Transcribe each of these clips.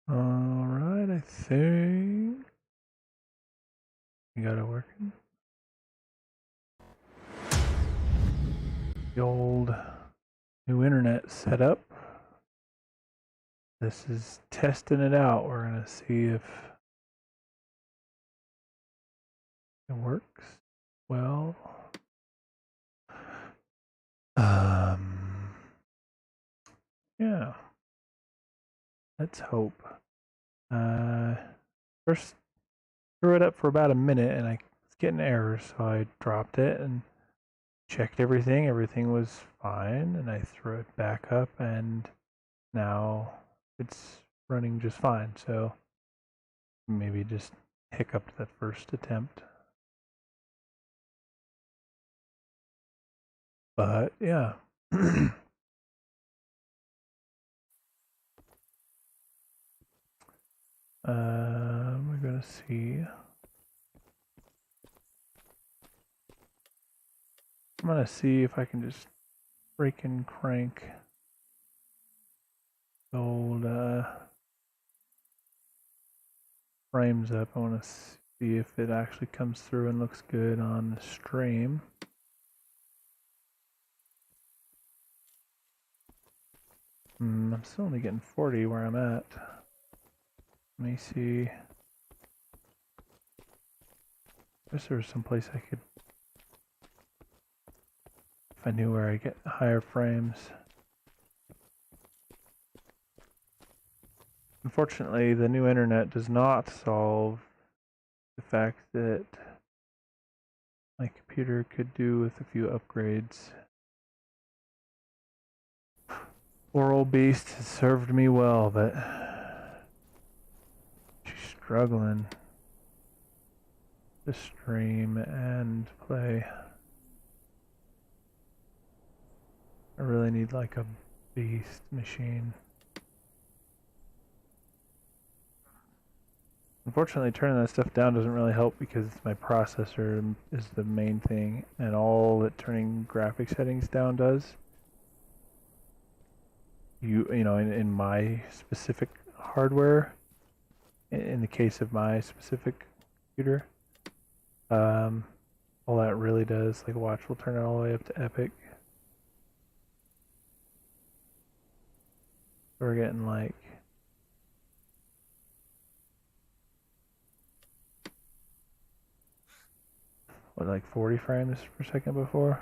Alright, I think we got it working. The old new internet setup. This is testing it out. We're gonna see if it works well. Yeah. Let's hope. First threw it up for about a minute and I was getting errors, so I dropped it and checked everything. Everything was fine, and I threw it back up, and now it's running just fine. So maybe just hiccuped that first attempt. But yeah. We're gonna see. I'm gonna see if I can just freaking crank the old frames up. I want to see if it actually comes through and looks good on the stream. I'm still only getting 40 where I'm at. Let me see. I guess there was some place I could, if I knew where I get higher frames. Unfortunately, the new internet does not solve the fact that my computer could do with a few upgrades. Poor old beast has served me well, but she's struggling to stream and play. I really need like a beast machine. Unfortunately, turning that stuff down doesn't really help because my processor is the main thing, and all that turning graphics settings down does, you know, in my specific hardware, in the case of my specific computer, all that really does, like watch, we'll turn it all the way up to epic. We're getting like what, like 40 frames per second before.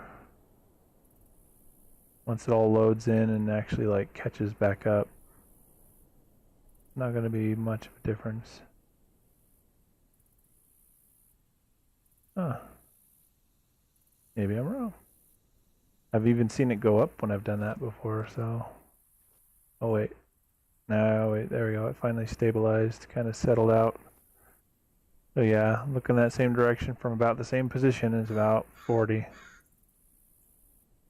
Once it all loads in and actually like catches back up, not going to be much of a difference. Huh. Maybe I'm wrong. I've even seen it go up when I've done that before, so. Oh wait. No, wait, there we go. It finally stabilized, kind of settled out. So yeah, looking that same direction from about the same position is about 40.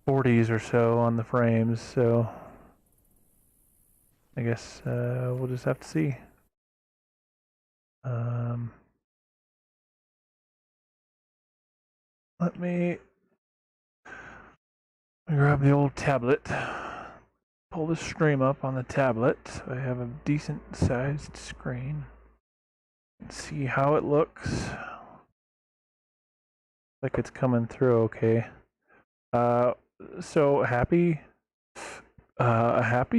40s or so on the frames, so I guess we'll just have to see. Let me grab the old tablet, pull the stream up on the tablet so I have a decent sized screen, and see how it looks. Like it's coming through okay. So a happy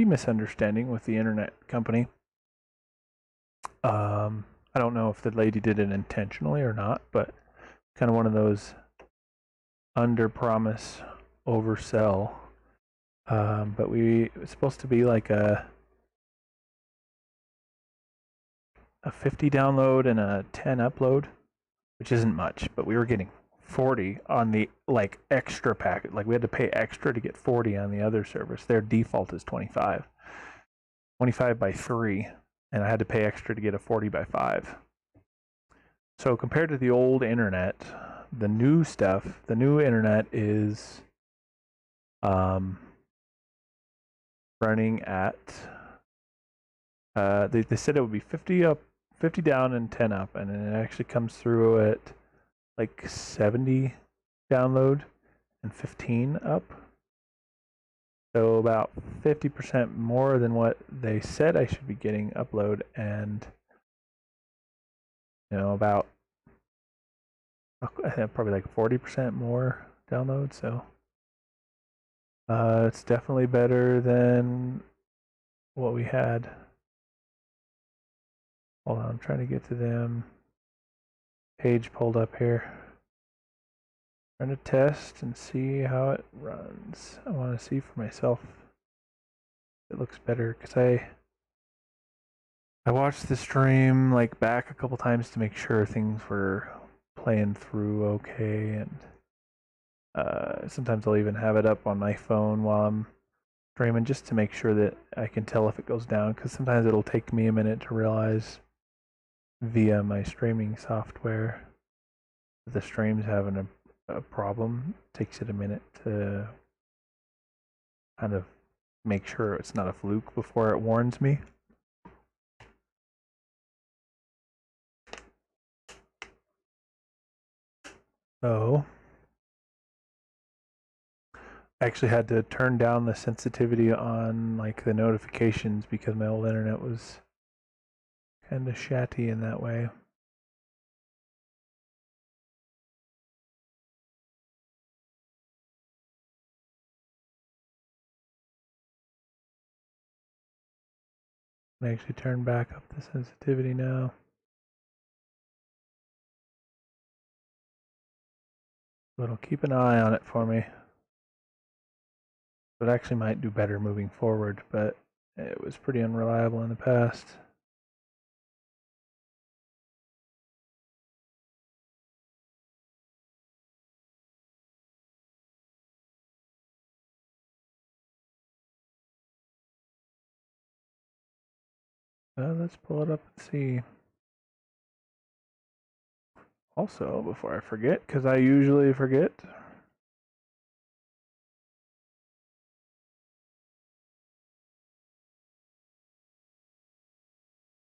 misunderstanding with the internet company. I don't know if the lady did it intentionally or not, but kind of one of those under promise, oversell. But it's supposed to be like a 50 download and a 10 upload, which isn't much, but we were getting 40 on the like extra packet. Like we had to pay extra to get 40 on the other service. Their default is 25 by 3, and I had to pay extra to get a 40 by 5. So compared to the old internet, the new stuff, the new internet is running at they said it would be 50 up, 50 down, and 10 up, and it actually comes through at like 70 download and 15 up. So about 50% more than what they said I should be getting upload, and about I think probably like 40% more download. So it's definitely better than what we had. Hold on, I'm trying to get to them. Page pulled up here. Trying to test and see how it runs. I want to see for myself if it looks better, because I watched the stream like back a couple times to make sure things were playing through okay, and sometimes I'll even have it up on my phone while I'm streaming just to make sure that I can tell if it goes down, because sometimes it'll take me a minute to realize via my streaming software that the stream's having a problem. It takes it a minute to kind of make sure it's not a fluke before it warns me. So I actually had to turn down the sensitivity on like the notifications because my old internet was kind of shatty in that way. I actually turn back up the sensitivity now. But I'll keep an eye on it for me. It actually might do better moving forward, but it was pretty unreliable in the past. Let's pull it up and see. Also, before I forget, because I usually forget,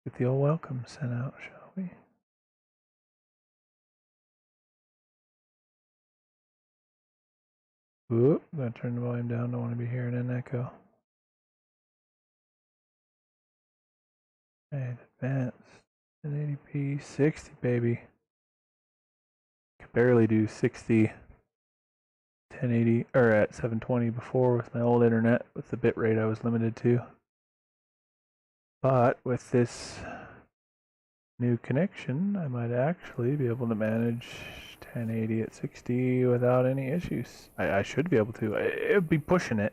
get the old welcome sent out, shall we? Whoop, I'm going to turn the volume down. Don't want to be hearing an echo. And advanced 1080p 60, baby. Could barely do 60 1080 or at 720 before with my old internet with the bitrate I was limited to. But with this new connection, I might actually be able to manage 1080 at 60 without any issues. I should be able to. It'd be pushing it.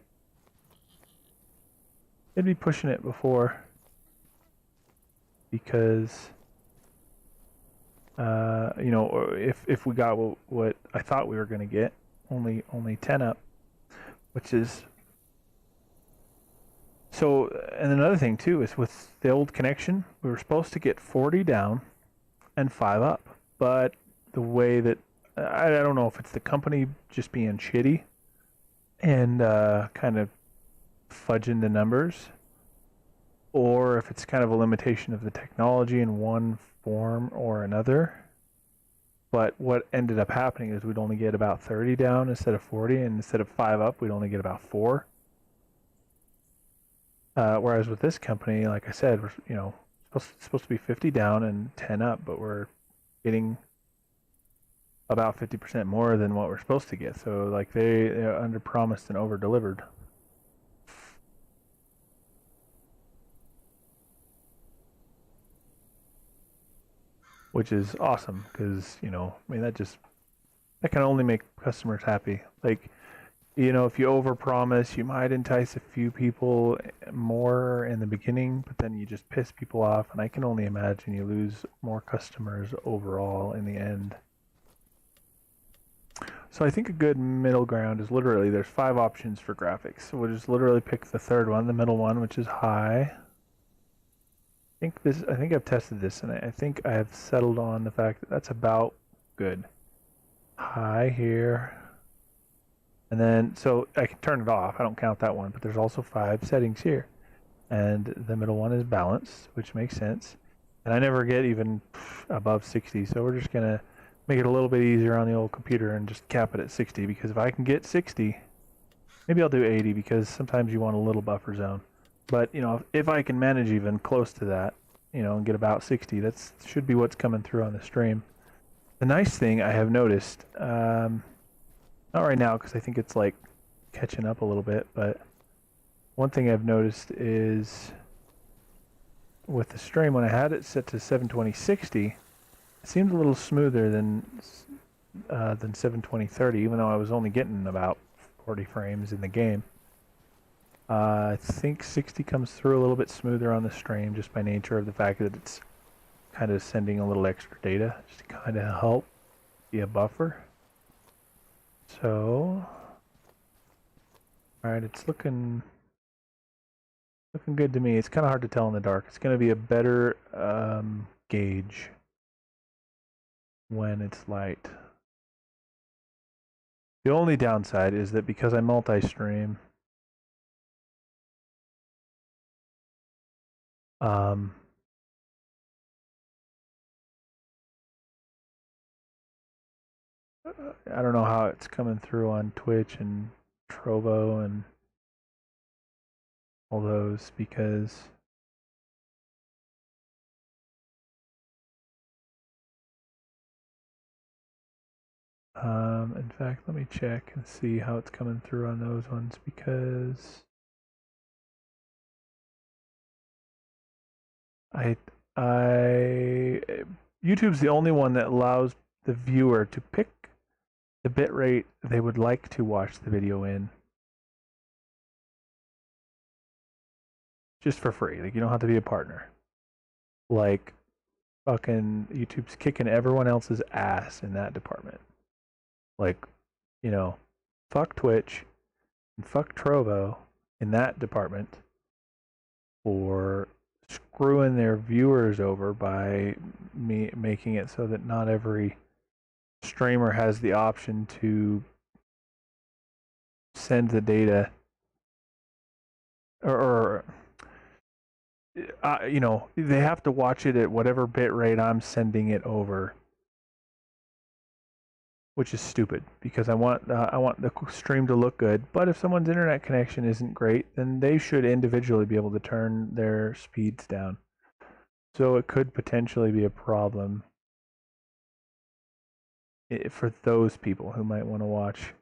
It'd be pushing it before, because if we got what I thought we were going to get, only 10 up, which is so. And another thing too is with the old connection, we were supposed to get 40 down and 5 up, but the way that I don't know if it's the company just being shitty and kind of fudging the numbers, or if it's kind of a limitation of the technology in one form or another. But what ended up happening is we'd only get about 30 down instead of 40, and instead of 5 up, we'd only get about 4. Whereas with this company, like I said, we're supposed to be 50 down and 10 up, but we're getting about 50% more than what we're supposed to get. So like they're under promised and over delivered. Which is awesome, because that can only make customers happy. Like, if you overpromise, you might entice a few people more in the beginning, but then you just piss people off, and I can only imagine you lose more customers overall in the end. So I think a good middle ground is literally there's 5 options for graphics. So we'll just literally pick the third one, the middle one, which is high. I think I've tested this, and I think I have settled on the fact that that's about good. High here. And then, so I can turn it off. I don't count that one, but there's also 5 settings here. And the middle one is balanced, which makes sense. And I never get even above 60, so we're just going to make it a little bit easier on the old computer and just cap it at 60, because if I can get 60, Maybe I'll do 80 because sometimes you want a little buffer zone. But, you know, if I can manage even close to that, you know, and get about 60, that should be what's coming through on the stream. The nice thing I have noticed, not right now because I think it's like catching up a little bit, but one thing I've noticed is with the stream, when I had it set to 720/60, it seemed a little smoother than 720/30, even though I was only getting about 40 frames in the game. I think 60 comes through a little bit smoother on the stream just by nature of the fact that it's kind of sending a little extra data just to kind of help be a buffer. So, alright, it's looking good to me. It's kind of hard to tell in the dark. It's going to be a better gauge when it's light. The only downside is that because I multi-stream, I don't know how it's coming through on Twitch and Trovo and all those because in fact, let me check and see how it's coming through on those ones because YouTube's the only one that allows the viewer to pick the bitrate they would like to watch the video in. Just for free. Like, you don't have to be a partner. Like, fucking YouTube's kicking everyone else's ass in that department. Like, you know, fuck Twitch and fuck Trovo in that department for screwing their viewers over by making it so that not every streamer has the option to send the data or you know, they have to watch it at whatever bit rate I'm sending it over, which is stupid because I want the stream to look good. But if someone's internet connection isn't great, then they should individually be able to turn their speeds down. So it could potentially be a problem for those people who might want to watch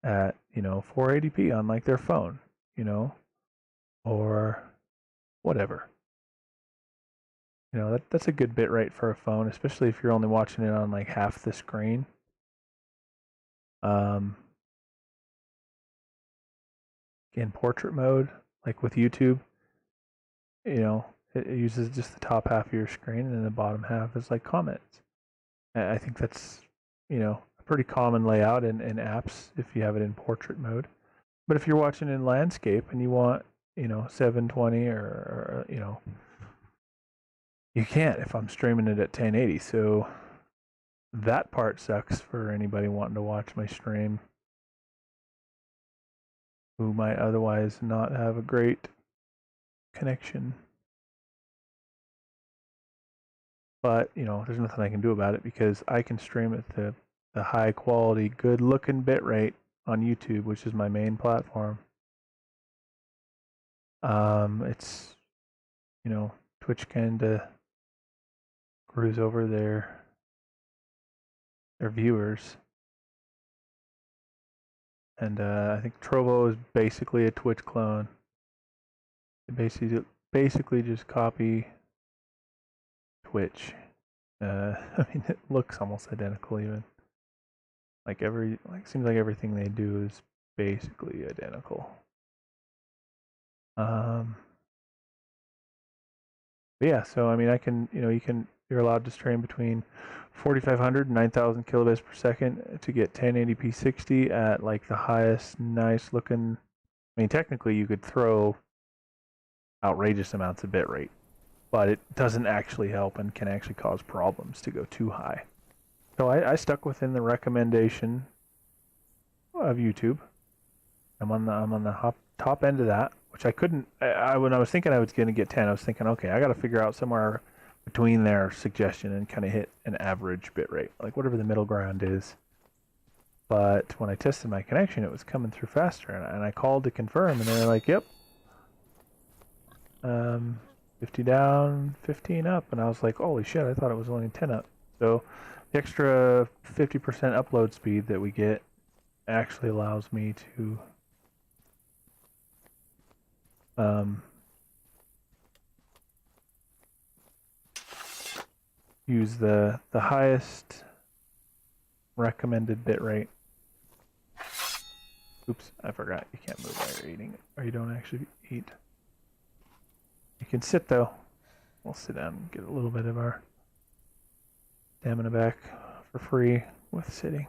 at, you know, 480p on like their phone, you know, or whatever. You know, that's a good bit rate for a phone, especially if you're only watching it on like half the screen. In portrait mode, like with YouTube, you know, it uses just the top half of your screen and then the bottom half is like comments. I think that's, you know, a pretty common layout in apps if you have it in portrait mode. But if you're watching in landscape and you want, you know, 720 or you know, you can't if I'm streaming it at 1080. So that part sucks for anybody wanting to watch my stream who might otherwise not have a great connection. But, you know, there's nothing I can do about it because I can stream it to the high quality, good looking bitrate on YouTube, which is my main platform. It's, you know, Twitch kind of screws over their viewers. And I think Trovo is basically a Twitch clone. They basically just copy Twitch. I mean, it looks almost identical even. Like seems like everything they do is basically identical. But yeah, so I mean, I can, you know, you're allowed to stream between 4,500 and 9,000 kilobits per second to get 1080p 60 at like the highest nice looking. I mean, technically you could throw outrageous amounts of bitrate, but it doesn't actually help and can actually cause problems to go too high. So I stuck within the recommendation of YouTube. I'm on the top end of that, which I couldn't. When I was thinking I was going to get 10, I was thinking, okay, I got to figure out somewhere between their suggestion and kind of hit an average bit rate, like whatever the middle ground is. But when I tested my connection, it was coming through faster, and I called to confirm, and they were like, "Yep, 50 down, 15 up," and I was like, "Holy shit! I thought it was only 10 up." So the extra 50% upload speed that we get actually allows me to use the highest recommended bitrate. Oops, I forgot. You can't move while you're eating, or you don't actually eat. You can sit though. We'll sit down and get a little bit of our stamina back for free with sitting.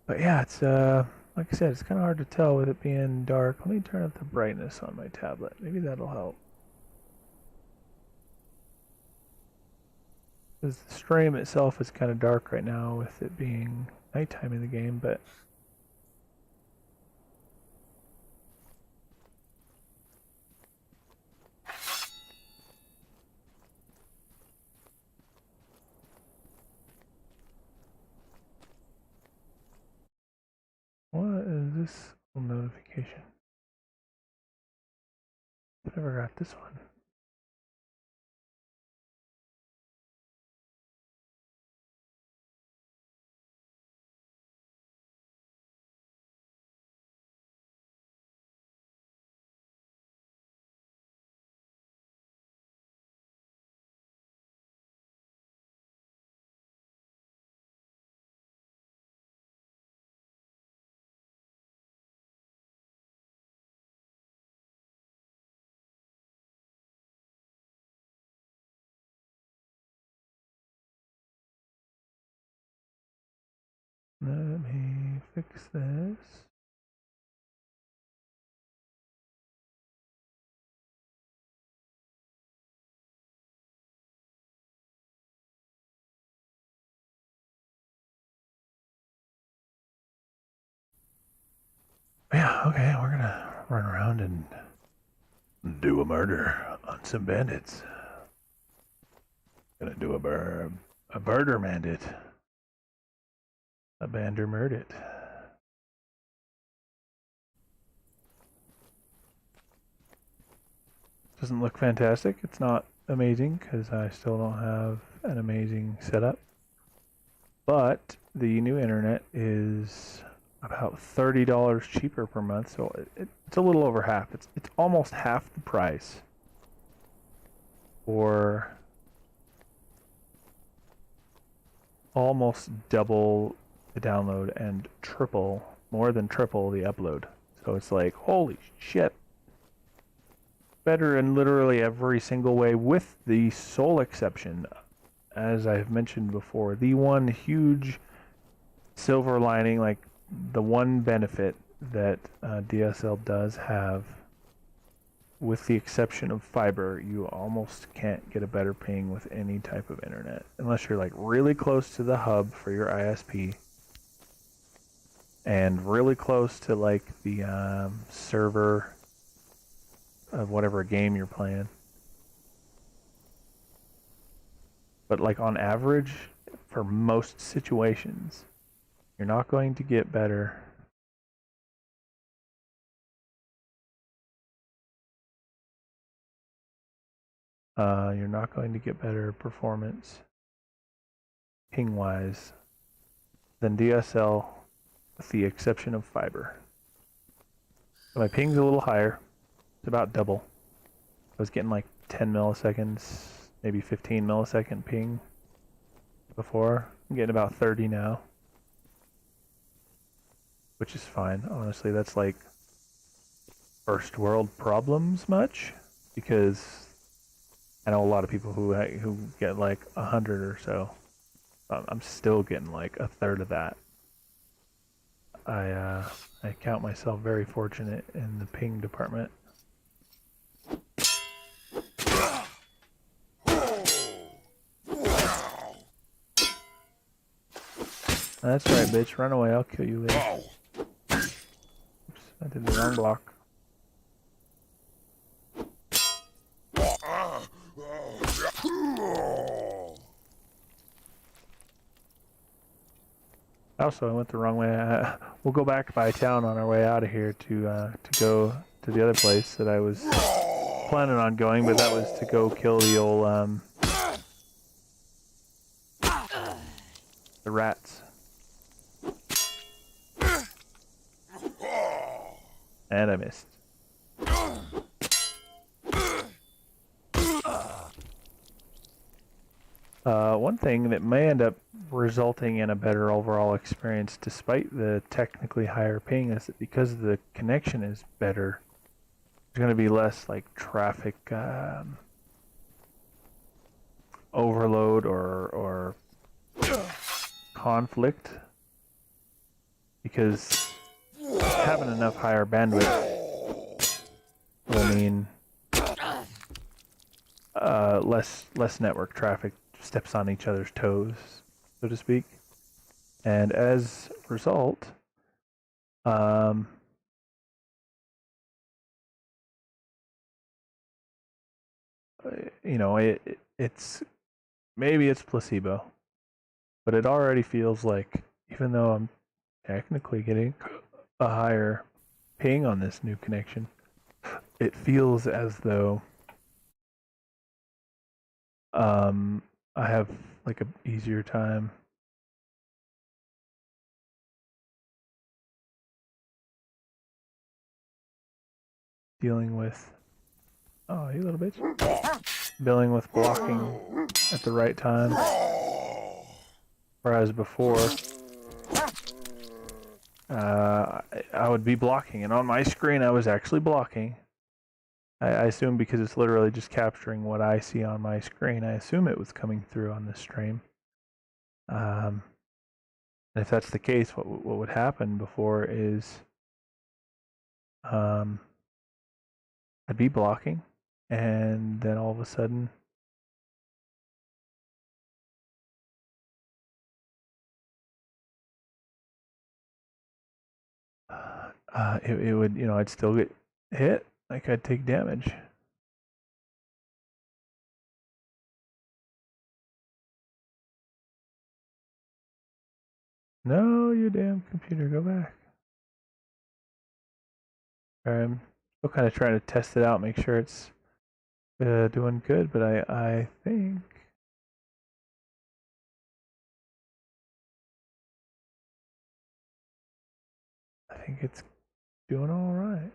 But yeah, it's like I said, it's kind of hard to tell with it being dark. Let me turn up the brightness on my tablet. Maybe that'll help. Because the stream itself is kind of dark right now with it being nighttime in the game, but what is this notification? I never got this one. Let me fix this. Yeah, okay, we're gonna run around and do a murder on some bandits. Gonna do a murder bandit. A bander murdered. Doesn't look fantastic. It's not amazing because I still don't have an amazing setup. But the new internet is about $30 cheaper per month, so it's a little over half. It's almost half the price for almost double the download and more than triple the upload. So it's like, holy shit. Better in literally every single way, with the sole exception, as I've mentioned before, the one huge silver lining, like the one benefit that DSL does have, with the exception of fiber, you almost can't get a better ping with any type of internet unless you're like really close to the hub for your ISP and really close to like the server of whatever game you're playing. But like on average, for most situations, you're not going to get better. You're not going to get better performance ping-wise than DSL, with the exception of fiber. So my ping's a little higher. It's about double. I was getting like 10 milliseconds, maybe 15 millisecond ping before. I'm getting about 30 now, which is fine. Honestly, that's like first world problems much, because I know a lot of people who get like 100 or so. I'm still getting like a third of that. I count myself very fortunate in the ping department. That's right, bitch. Run away. I'll kill you later. Oops, I did the wrong block. Also, I went the wrong way. We'll go back by town on our way out of here to go to the other place that I was planning on going, but that was to go kill the old the rats. And I missed. One thing that may end up resulting in a better overall experience despite the technically higher ping is that because the connection is better, there's going to be less like traffic overload or conflict, because having enough higher bandwidth will mean less network traffic steps on each other's toes, so to speak. And as a result, you know, it's maybe it's placebo, but it already feels like, even though I'm technically getting a higher ping on this new connection, it feels as though I have like an easier time dealing with, oh, you little bitch, dealing with blocking at the right time, whereas before I would be blocking, and on my screen I was actually blocking. I assume because it's literally just capturing what I see on my screen, I assume it was coming through on this stream. And if that's the case, what would happen before is I'd be blocking, and then all of a sudden it would, you know, I'd still get hit, like I'd take damage. No, you damn computer, go back. I'm still kind of trying to test it out, make sure it's doing good, but I think it's doing all right.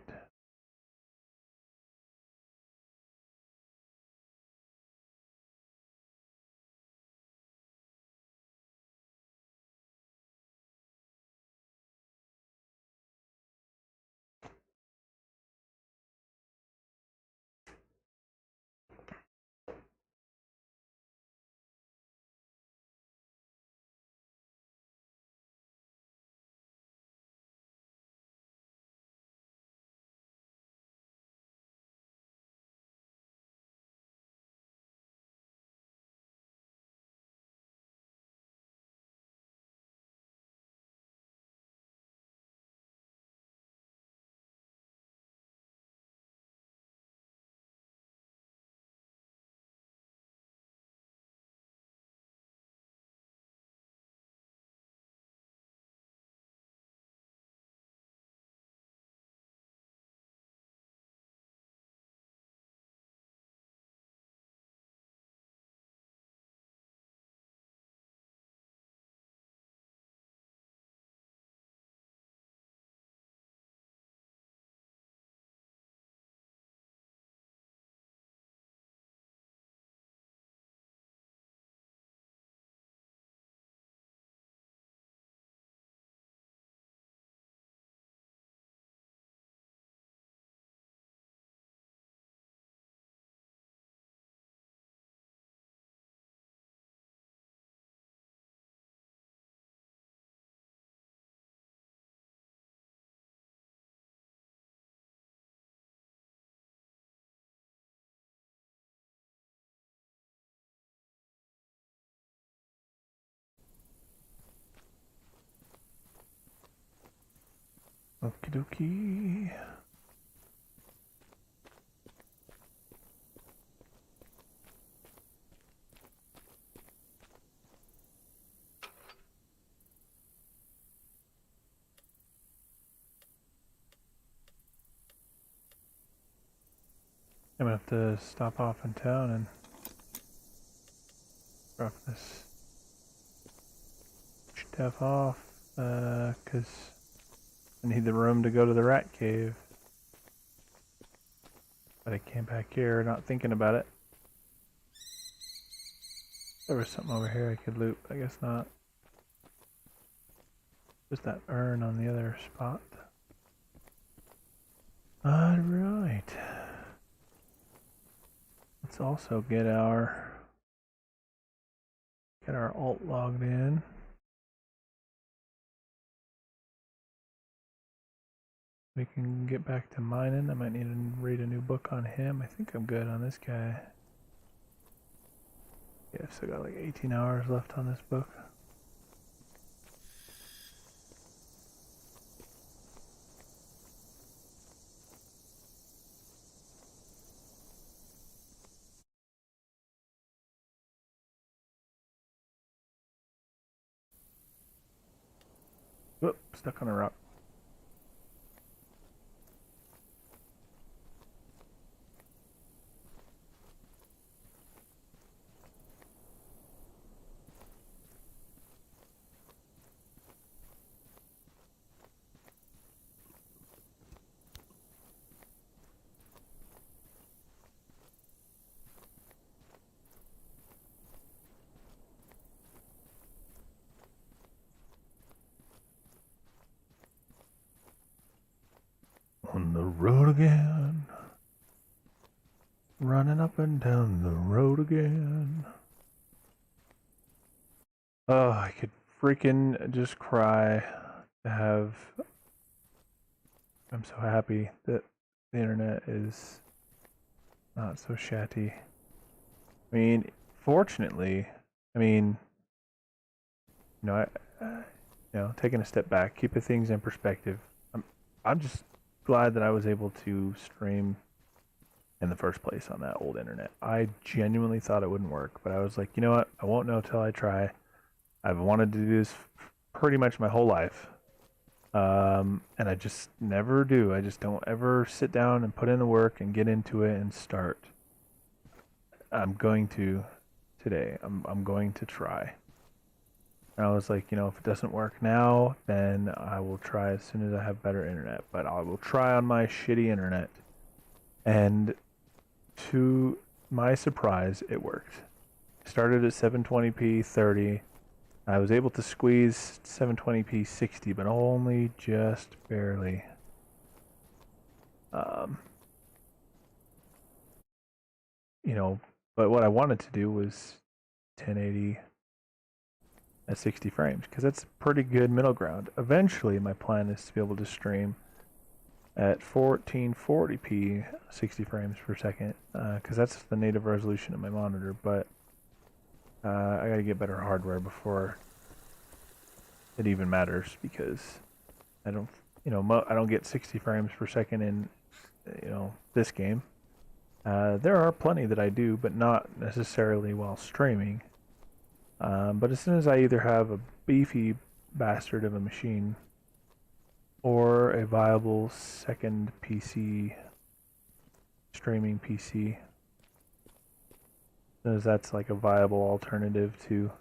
Okie dokie. I'm gonna have to stop off in town and drop this stuff off, because I need the room to go to the rat cave. But I came back here not thinking about it. There was something over here I could loot, but I guess not. There's that urn on the other spot. Alright. Let's also get our alt logged in. We can get back to mining. I might need to read a new book on him. I think I'm good on this guy. Yeah, I've still got like 18 hours left on this book. Whoop, stuck on a rock. On the road again. Running up and down the road again. Oh, I could freaking just cry to have... I'm so happy that the internet is not so shatty. I mean, fortunately, taking a step back, keeping things in perspective, I'm just glad that I was able to stream in the first place on that old internet. I genuinely thought it wouldn't work, but I was like, you know what? I won't know till I try. I've wanted to do this pretty much my whole life. And I just never do. I just don't ever sit down and put in the work and get into it and start. I'm going to today. I'm going to try. And I was like, if it doesn't work now, then I will try as soon as I have better internet. But I will try on my shitty internet. And to my surprise, it worked. I started at 720p 30. I was able to squeeze 720p 60, but only just barely. But what I wanted to do was 1080 at 60 frames, because that's a pretty good middle ground. Eventually, my plan is to be able to stream at 1440p 60 frames per second, because that's the native resolution of my monitor, but I gotta get better hardware before it even matters, because I don't get 60 frames per second in this game. There are plenty that I do, but not necessarily while streaming. But as soon as I either have a beefy bastard of a machine or a viable second PC, streaming PC, as that's like a viable alternative to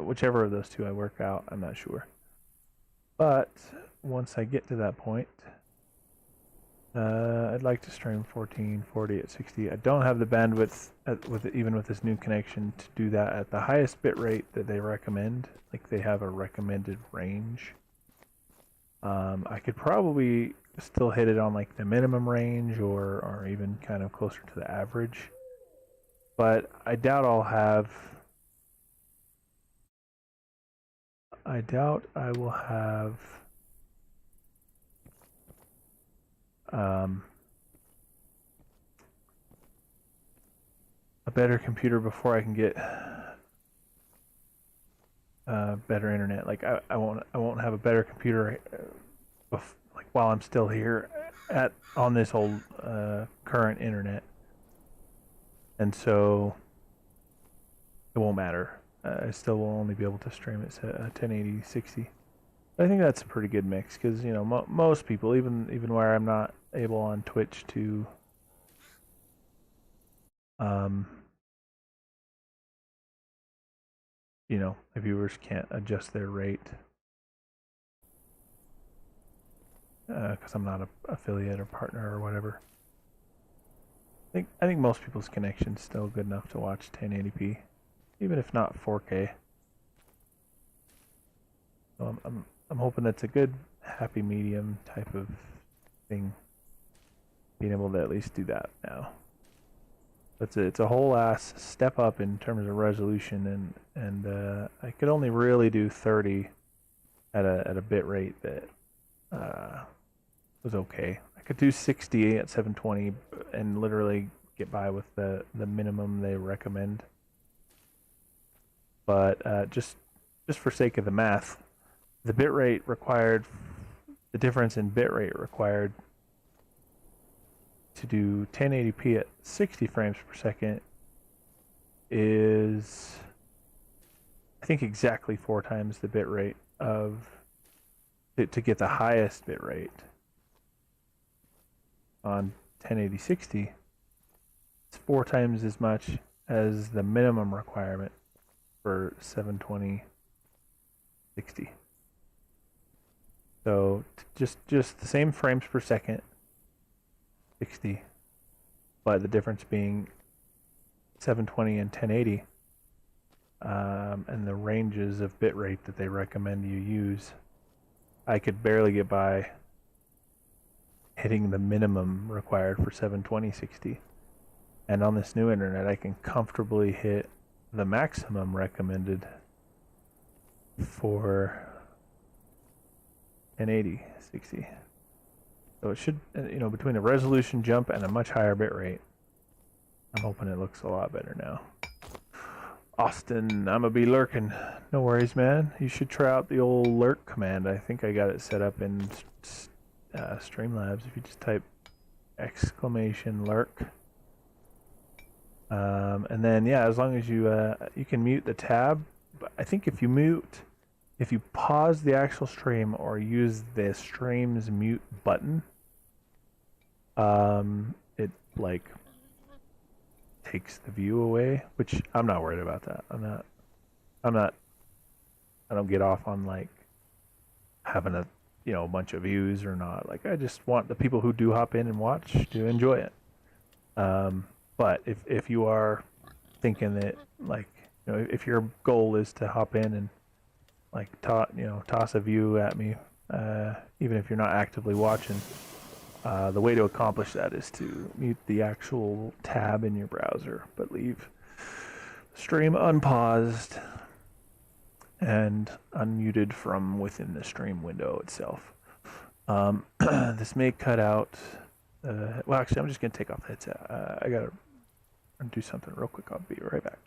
whichever of those two I work out, I'm not sure. But once I get to that point, I'd like to stream 1440 at 60. I don't have the bandwidth even with this new connection to do that at the highest bit rate that they recommend. Like, they have a recommended range. I could probably still hit it on like the minimum range or even kind of closer to the average. But I doubt I will have a better computer before I can get better internet. Like, I won't have a better computer like while I'm still here on this old current internet, and so it won't matter. I still will only be able to stream it at 1080 60. I think that's a pretty good mix because you know most people, even where I'm not able on Twitch to, um, you know, my viewers can't adjust their rate because I'm not a affiliate or partner or whatever. I think most people's connection's still good enough to watch 1080p, even if not 4K. So I'm hoping that's a good happy medium type of thing. Being able to at least do that now. It's a whole ass step up in terms of resolution, and I could only really do 30 at a bit rate that was okay. I could do 60 at 720 and literally get by with the minimum they recommend. But just for sake of the math, the bitrate required, the difference in bitrate required to do 1080p at 60 frames per second is, I think, exactly 4 times the bitrate of to get the highest bitrate on 1080 60. It's 4 times as much as the minimum requirement for 720 60. So just the same frames per second, 60, but the difference being 720 and 1080, and the ranges of bitrate that they recommend you use. I could barely get by hitting the minimum required for 720 60. And on this new internet, I can comfortably hit the maximum recommended for 1080 60. So it should, you know, between a resolution jump and a much higher bitrate, I'm hoping it looks a lot better now. Austin, I'ma be lurking. No worries, man. You should try out the old lurk command. I think I got it set up in Streamlabs. If you just type !lurk, and then yeah, as long as you can mute the tab. But I think if you pause the actual stream or use the stream's mute button, it like takes the view away, which I'm not worried about that. I don't get off on like having a bunch of views or not. Like I just want the people who do hop in and watch to enjoy it. But if you are thinking that like, if your goal is to hop in and like toss a view at me, even if you're not actively watching, the way to accomplish that is to mute the actual tab in your browser, but leave stream unpaused and unmuted from within the stream window itself. This may cut out. Well, actually, I'm just going to take off the headset. I got to do something real quick. I'll be right back.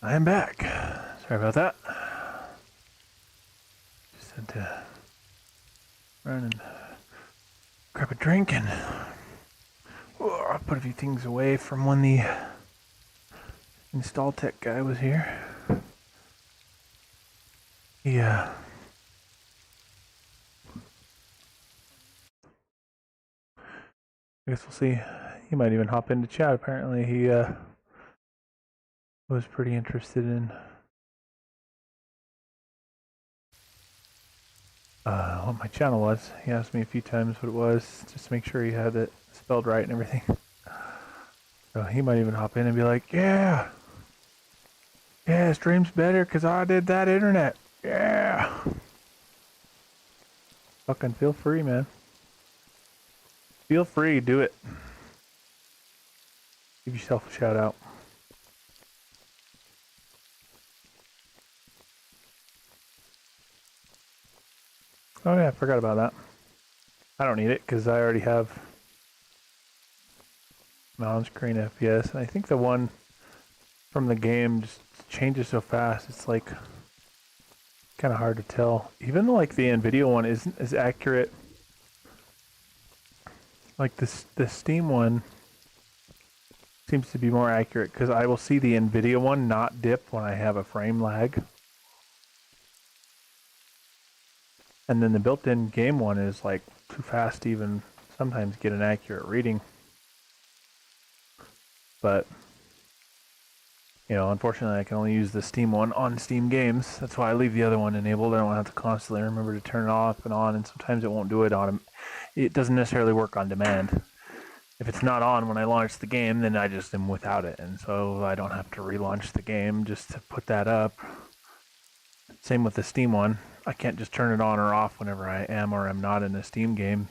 I am back. Sorry about that. Just had to run and grab a drink and I'll put a few things away from when the install tech guy was here. Yeah. I guess we'll see. He might even hop into chat. Apparently he was pretty interested in what my channel was. He asked me a few times what it was, just to make sure he had it spelled right and everything. So he might even hop in and be like, yeah, stream's better because I did that internet. Yeah. Fucking feel free, man. Feel free, do it. Give yourself a shout out. Oh yeah, I forgot about that. I don't need it because I already have my on-screen FPS, and I think the one from the game just changes so fast. It's like kind of hard to tell. Even like the NVIDIA one isn't as accurate. Like the Steam one seems to be more accurate because I will see the NVIDIA one not dip when I have a frame lag. And then the built-in game one is like too fast to even sometimes get an accurate reading. But, you know, unfortunately I can only use the Steam one on Steam games. That's why I leave the other one enabled. I don't have to constantly remember to turn it off and on, and sometimes it won't do it on. It doesn't necessarily work on demand. If it's not on when I launch the game, then I just am without it, and so I don't have to relaunch the game just to put that up. Same with the Steam one. I can't just turn it on or off whenever I am or am not in a Steam game.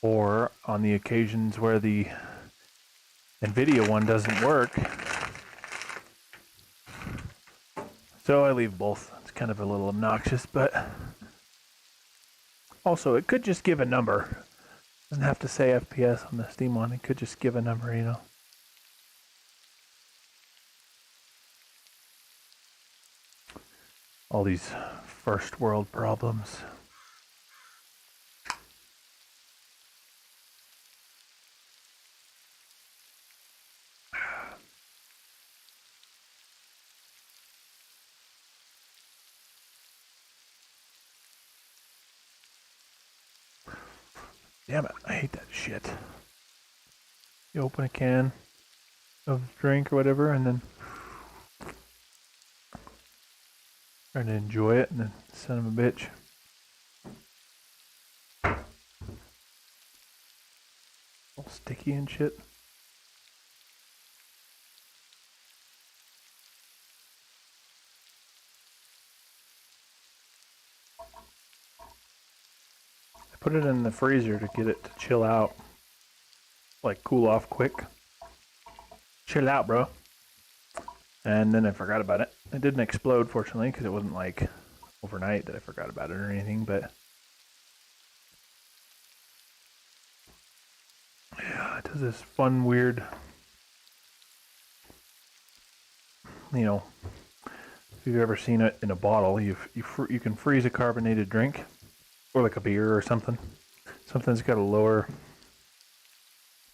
Or on the occasions where the NVIDIA one doesn't work. So I leave both. It's kind of a little obnoxious, but also it could just give a number. It doesn't have to say FPS on the Steam one. It could just give a number, you know. All these first world problems. Damn it, I hate that shit. You open a can of drink or whatever and then trying to enjoy it and then son of a bitch. All sticky and shit. I put it in the freezer to get it to chill out. Like cool off quick. Chill out, bro. And then I forgot about it. It didn't explode, fortunately, because it wasn't like overnight that I forgot about it or anything, but yeah, it does this fun, weird, you know, if you've ever seen it in a bottle, you can freeze a carbonated drink, or like a beer or something. Something's got a lower,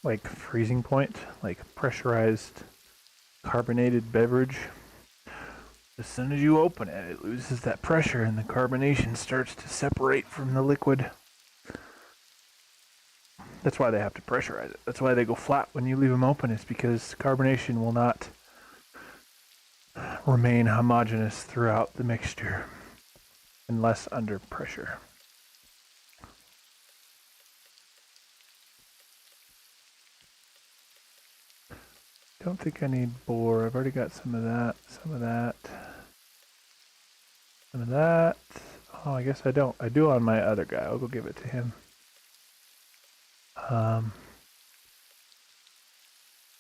like, freezing point, like pressurized carbonated beverage. As soon as you open it, it loses that pressure and the carbonation starts to separate from the liquid. That's why they have to pressurize it. That's why they go flat when you leave them open, is because carbonation will not remain homogeneous throughout the mixture unless under pressure. Don't think I need boar. I've already got some of that, some of that, some of that. Oh, I guess I don't. I do on my other guy. I'll go give it to him. I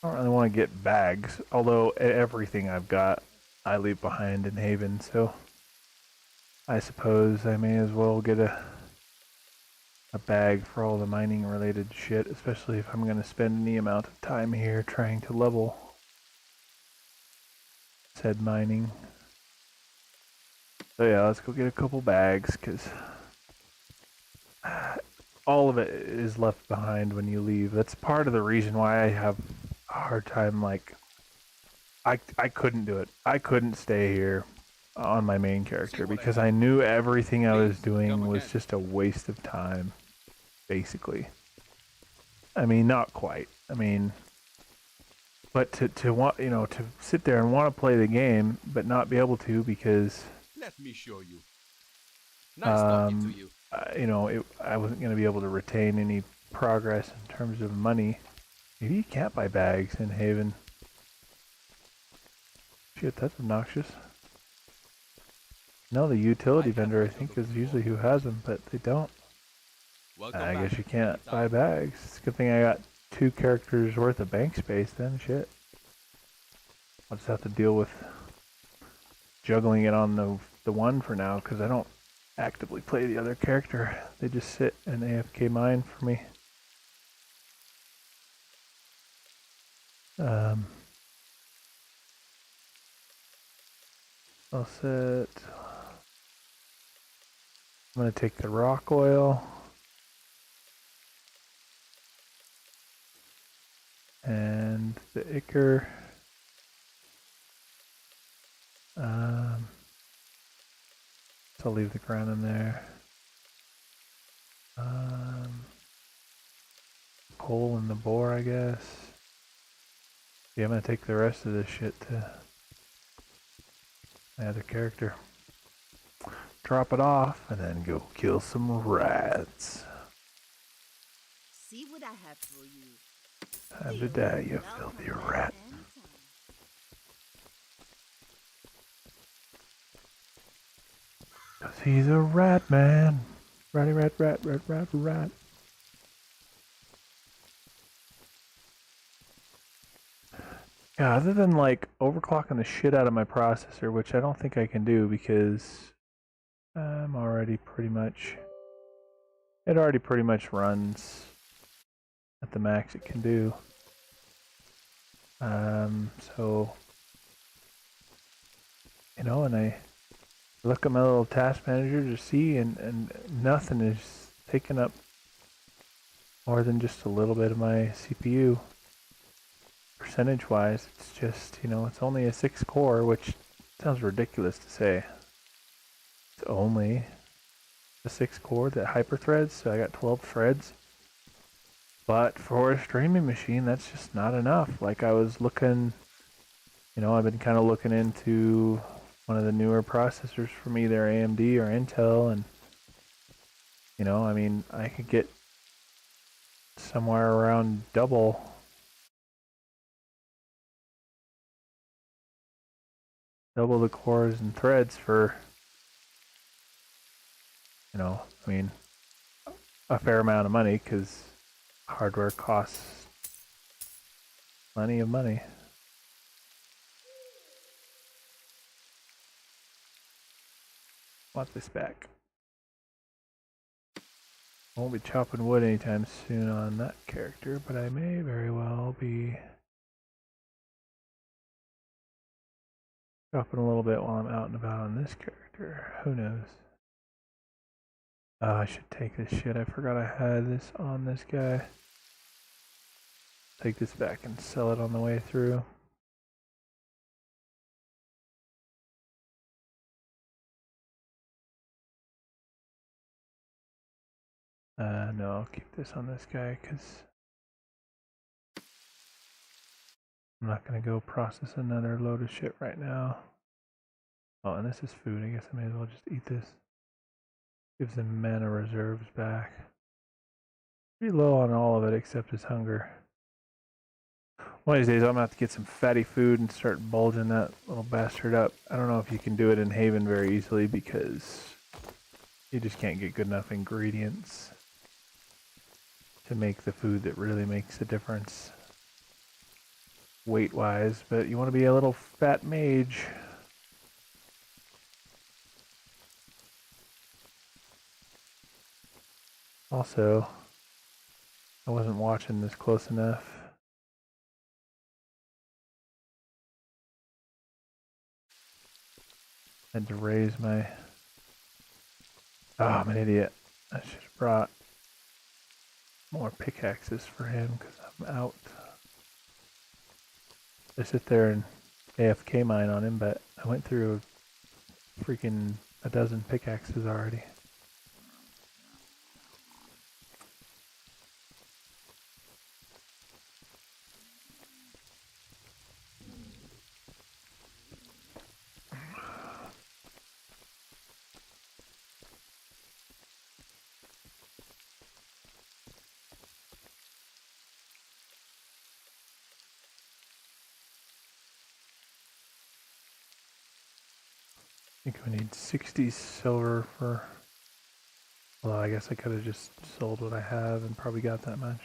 don't really want to get bags, although everything I've got I leave behind in Haven, so I suppose I may as well get a bag for all the mining related shit, especially if I'm going to spend any amount of time here trying to level. said mining. So yeah, let's go get a couple bags, because all of it is left behind when you leave. That's part of the reason why I have a hard time, like, I couldn't do it. I couldn't stay here on my main character, because I knew everything I was doing was just a waste of time, basically. I mean, not quite. I mean, but to want, you know, to sit there and want to play the game, but not be able to because, Let me show you. Nice talking to you. you know, I wasn't going to be able to retain any progress in terms of money. Maybe you can't buy bags in Haven. Shit, that's obnoxious. No, the utility vendor, I think, is usually who has them, but they don't. I guess you can't buy bags. It's a good thing I got 2 characters worth of bank space then, shit. I'll just have to deal with juggling it on the one for now, because I don't actively play the other character. They just sit and AFK mine for me. I'll sit. I'm going to take the rock oil. And the ichor. So I'll leave the ground in there. Coal and the boar, I guess. Yeah, I'm going to take the rest of this shit to my other character. Drop it off, and then go kill some rats. See what I have for you. Time to die, you filthy rat. Cause he's a rat man. Ratty rat, rat, rat, rat, rat. Yeah, other than like overclocking the shit out of my processor, which I don't think I can do because I'm already pretty much, it already pretty much runs at the max it can do. So, you know, and I look at my little task manager to see, and nothing is taking up more than just a little bit of my CPU. Percentage wise, it's just, you know, it's only a 6 core, which sounds ridiculous to say. It's only a 6 core that hyper threads, so I got 12 threads. But for a streaming machine, that's just not enough. Like, I was looking, you know, I've been kind of looking into one of the newer processors from either AMD or Intel, and, you know, I mean, I could get somewhere around double the cores and threads for, you know, I mean, a fair amount of money, because hardware costs plenty of money. Want this back. Won't be chopping wood anytime soon on that character, but I may very well be chopping a little bit while I'm out and about on this character. Who knows? Oh, I should take this shit. I forgot I had this on this guy. Take this back and sell it on the way through. No, I'll keep this on this guy because I'm not going to go process another load of shit right now. Oh, and this is food. I guess I may as well just eat this. Gives him mana reserves back. Pretty low on all of it except his hunger. One of these days I'm going to have to get some fatty food and start bulging that little bastard up. I don't know if you can do it in Haven very easily because you just can't get good enough ingredients to make the food that really makes a difference weight-wise, but you want to be a little fat mage. Also, I wasn't watching this close enough. Had to raise my... Oh, I'm an idiot. I should have brought more pickaxes for him because I'm out. I sit there and AFK mine on him, but I went through freaking a dozen pickaxes already. I think we need 60 silver for... Well, I guess I could have just sold what I have and probably got that much.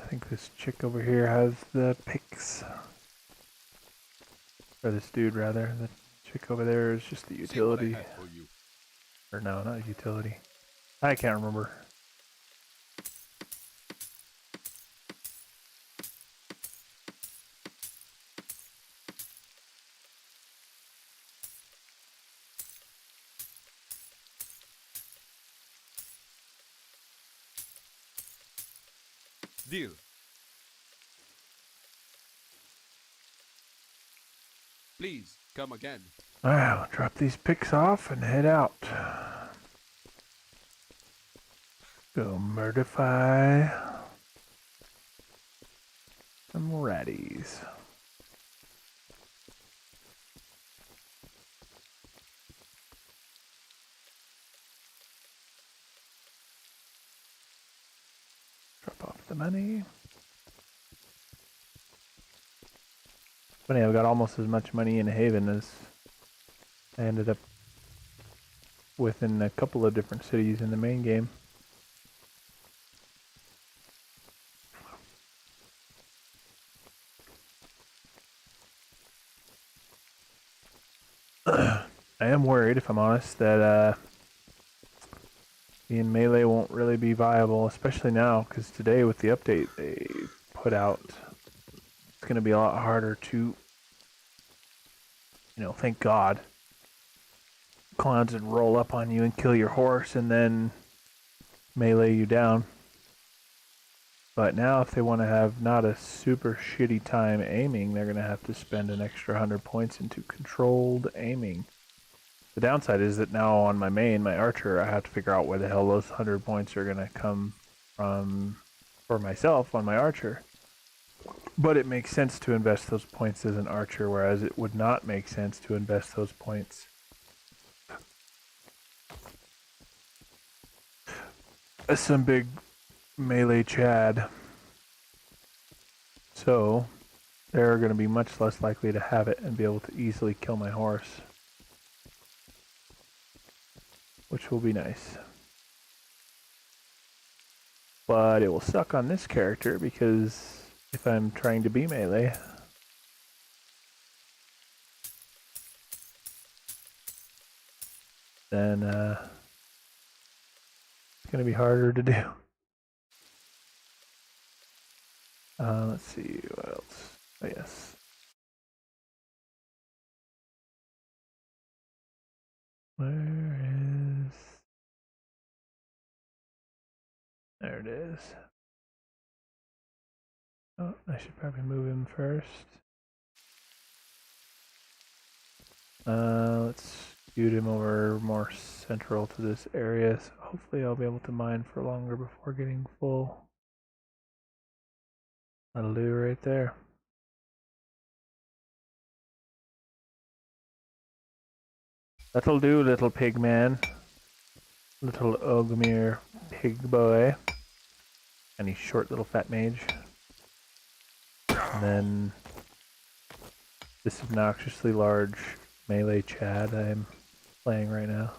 I think this chick over here has the picks. Or this dude, rather. The chick over there is just the See what I utility. have for you. Or no, not utility. I can't remember. Deal. Please, come again. Alright, I'll drop these picks off and head out. Go murderify some ratties. Drop off the money. Funny, I've got almost as much money in Haven as I ended up with in a couple of different cities in the main game. I am worried, if I'm honest, that being melee won't really be viable, especially now, because today with the update they put out, it's going to be a lot harder to, thank God, clowns would roll up on you and kill your horse and then melee you down. But now if they want to have not a super shitty time aiming, they're going to have to spend an extra 100 points into controlled aiming. The downside is that now on my main, my archer, I have to figure out where the hell those 100 points are going to come from for myself on my archer. But it makes sense to invest those points as an archer, whereas it would not make sense to invest those points as some big melee Chad. So they're going to be much less likely to have it and be able to easily kill my horse, which will be nice. But it will suck on this character because if I'm trying to be melee, then it's going to be harder to do. Let's see, what else? Oh, yes. Where is... There it is. Oh, I should probably move him first. Let's scoot him over more central to this area, so hopefully I'll be able to mine for longer before getting full. That'll do right there. That'll do, little pig man. Little Ogmere pig boy. And he's short little fat mage. And then this obnoxiously large melee Chad I'm playing right now.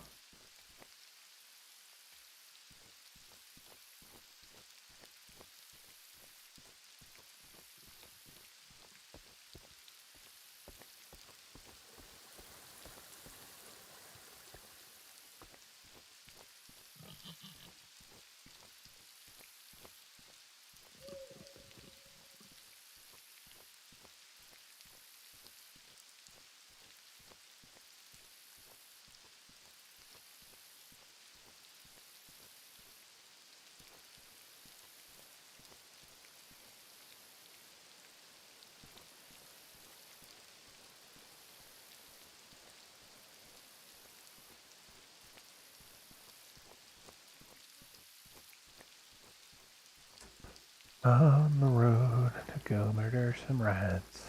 On the road to go murder some rats.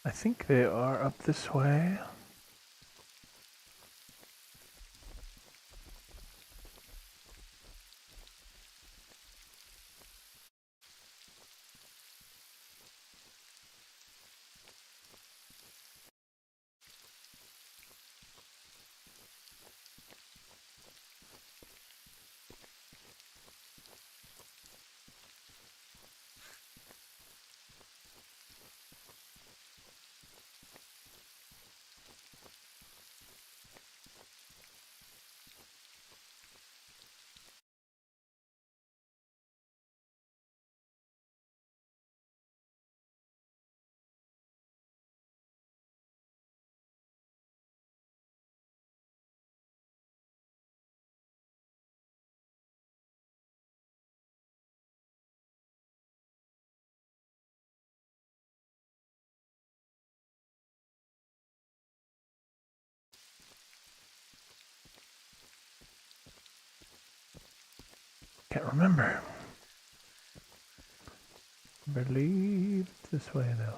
I think they are up this way. Can't remember. I believe it's this way though.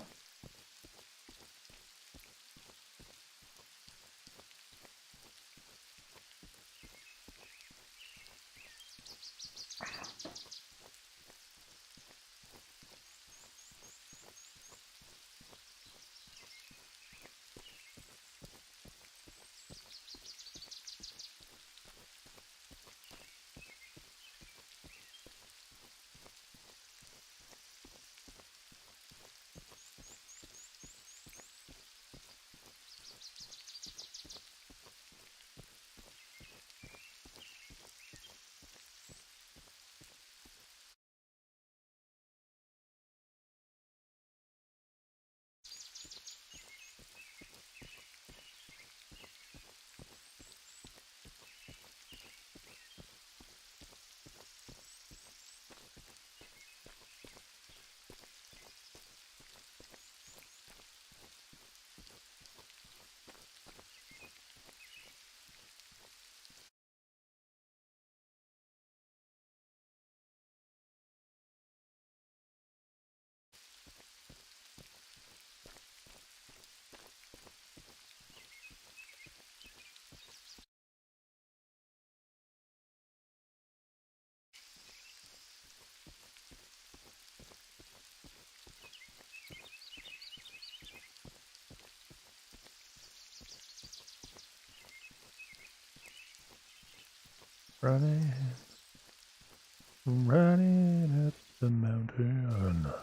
Running up the mountain.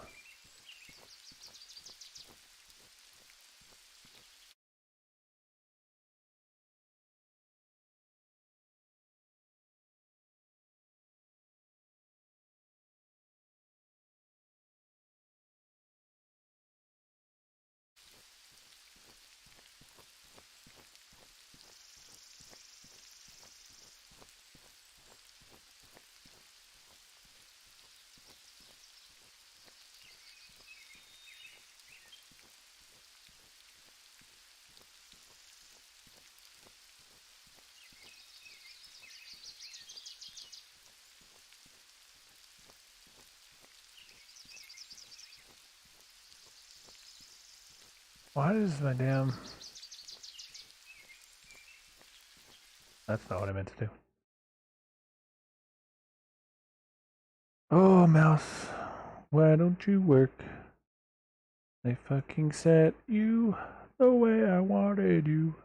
Why does my damn... That's not what I meant to do. Oh, mouse. Why don't you work? They fucking set you the way I wanted you.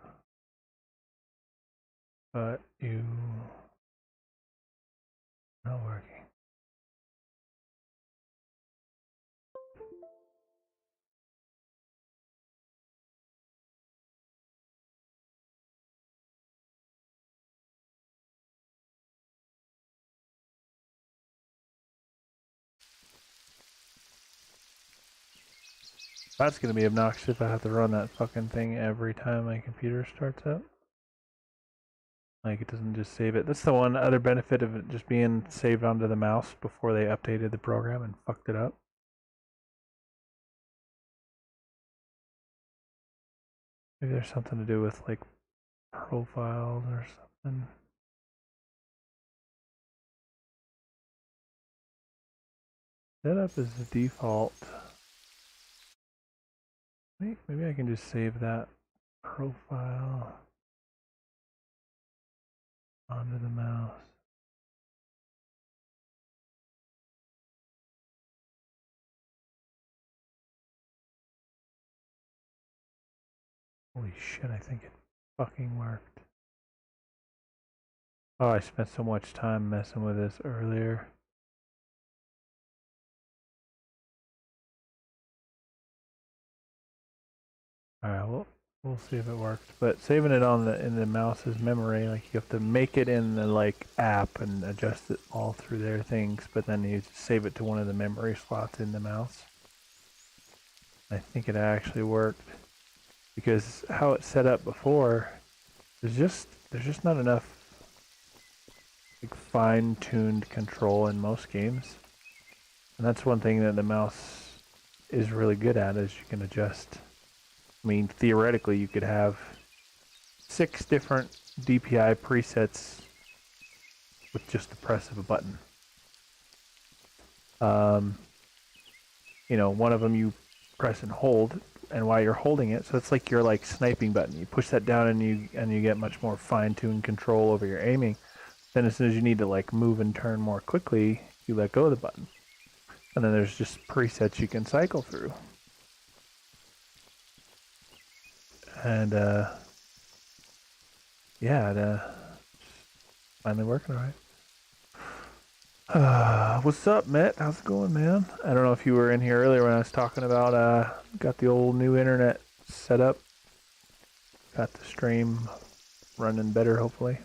But you... not working. That's gonna be obnoxious if I have to run that fucking thing every time my computer starts up. Like, it doesn't just save it. That's the one other benefit of it just being saved onto the mouse before they updated the program and fucked it up. Maybe there's something to do with, like, profiles or something. Setup is the default. Wait, maybe I can just save that profile onto the mouse. Holy shit, I think it fucking worked. Oh, I spent so much time messing with this earlier. Alright, we'll see if it works. But saving it on in the mouse's memory, like you have to make it in the like app and adjust it all through their things, but then you save it to one of the memory slots in the mouse. I think it actually worked. Because how it's set up before, there's just not enough like fine-tuned control in most games. And that's one thing that the mouse is really good at, is you can adjust. I mean, theoretically, you could have 6 different DPI presets with just the press of a button. You know, one of them you press and hold, and while you're holding it, so it's like your like sniping button. You push that down, and you get much more fine-tuned control over your aiming. Then as soon as you need to like move and turn more quickly, you let go of the button. And then there's just presets you can cycle through. And yeah, it finally working alright. What's up, Matt? How's it going, man? I don't know if you were in here earlier when I was talking about got the old new internet set up. Got the stream running better, hopefully.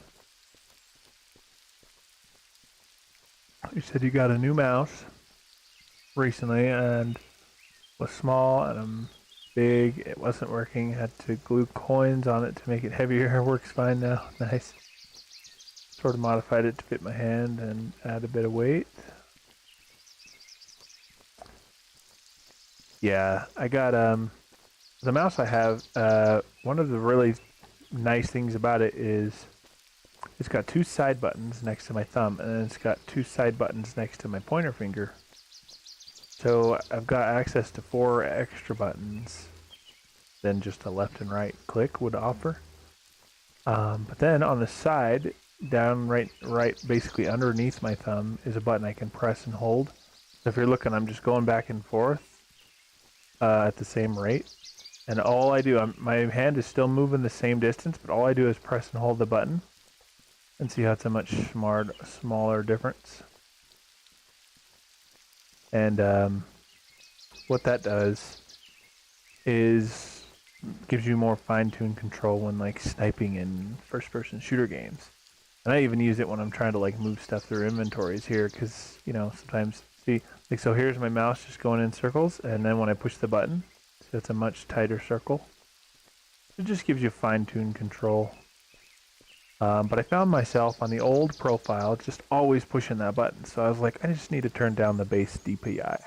You said you got a new mouse recently and was small, and I'm big. It wasn't working. Had to glue coins on it to make it heavier. Works fine now. Nice. Sort of modified it to fit my hand and add a bit of weight. Yeah, I got the mouse I have. One of the really nice things about it is it's got 2 side buttons next to my thumb, and then it's got 2 side buttons next to my pointer finger. So I've got access to 4 extra buttons than just a left and right click would offer. But then on the side, down right, basically underneath my thumb, is a button I can press and hold. So if you're looking, I'm just going back and forth at the same rate. And all I do, my hand is still moving the same distance, but all I do is press and hold the button. And see how it's a much smaller difference. And what that does is gives you more fine-tuned control when like sniping in first-person shooter games. And I even use it when I'm trying to like move stuff through inventories here, because you know sometimes see like, so here's my mouse just going in circles, and then when I push the button, so it's a much tighter circle. It just gives you fine-tuned control. But I found myself on the old profile just always pushing that button. So I was like, I just need to turn down the base DPI.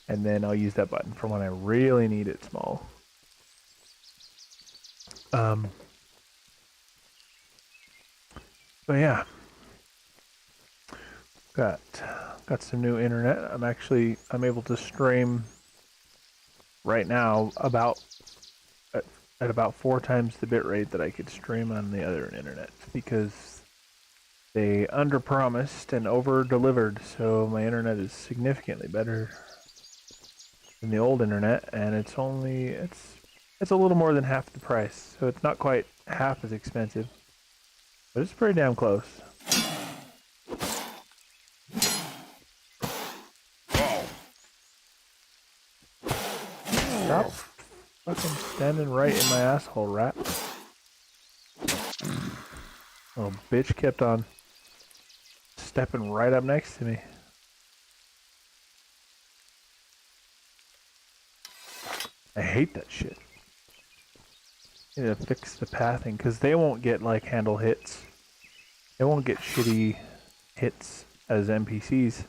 And then I'll use that button for when I really need it small. So yeah. Got some new internet. I'm able to stream right now at about 4 times the bit rate that I could stream on the other internet, because they underpromised and over-delivered, so my internet is significantly better than the old internet, and it's a little more than half the price, so it's not quite half as expensive, but it's pretty damn close. Stop fucking standing right in my asshole, rat. Little bitch kept on stepping right up next to me. I hate that shit. Need to fix the pathing, because they won't get, like, handle hits. They won't get shitty hits as NPCs.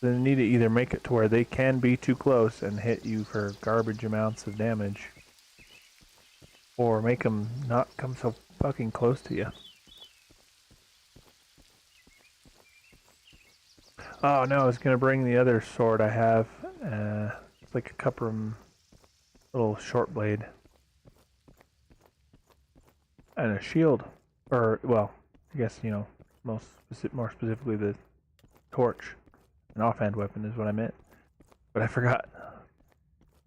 They need to either make it to where they can be too close and hit you for garbage amounts of damage, or make them not come so fucking close to you. Oh no, I was gonna bring the other sword I have. It's like a Cuprum little short blade. And a shield. Or, well, I guess, you know, more specifically the torch. An offhand weapon is what I meant. But I forgot.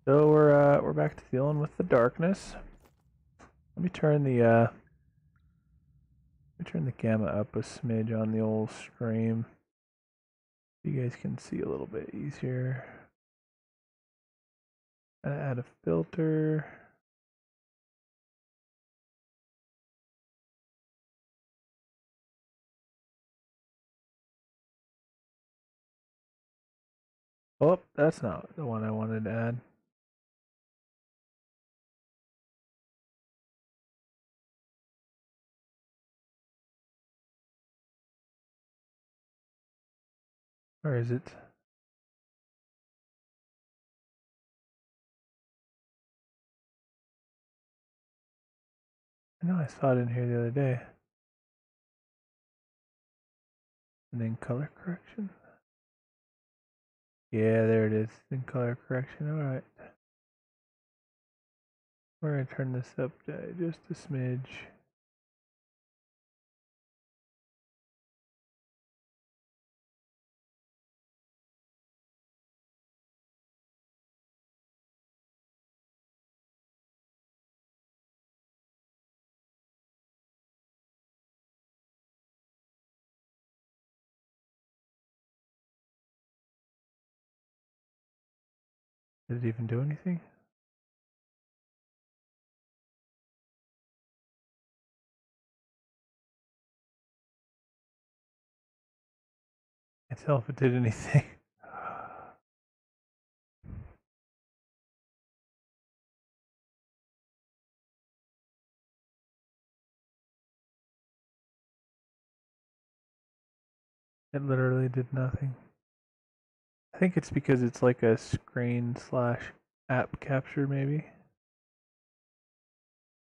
So we're back to dealing with the darkness. Let me turn the gamma up a smidge on the old stream. So you guys can see a little bit easier. Add a filter. Oh, that's not the one I wanted to add. Where is it? I know I saw it in here the other day. And then color correction. Yeah, there it is. In color correction. Alright. We're going to turn this up just a smidge. Did it even do anything? Can't tell if it did anything. It literally did nothing. I think it's because it's like a screen slash app capture, maybe.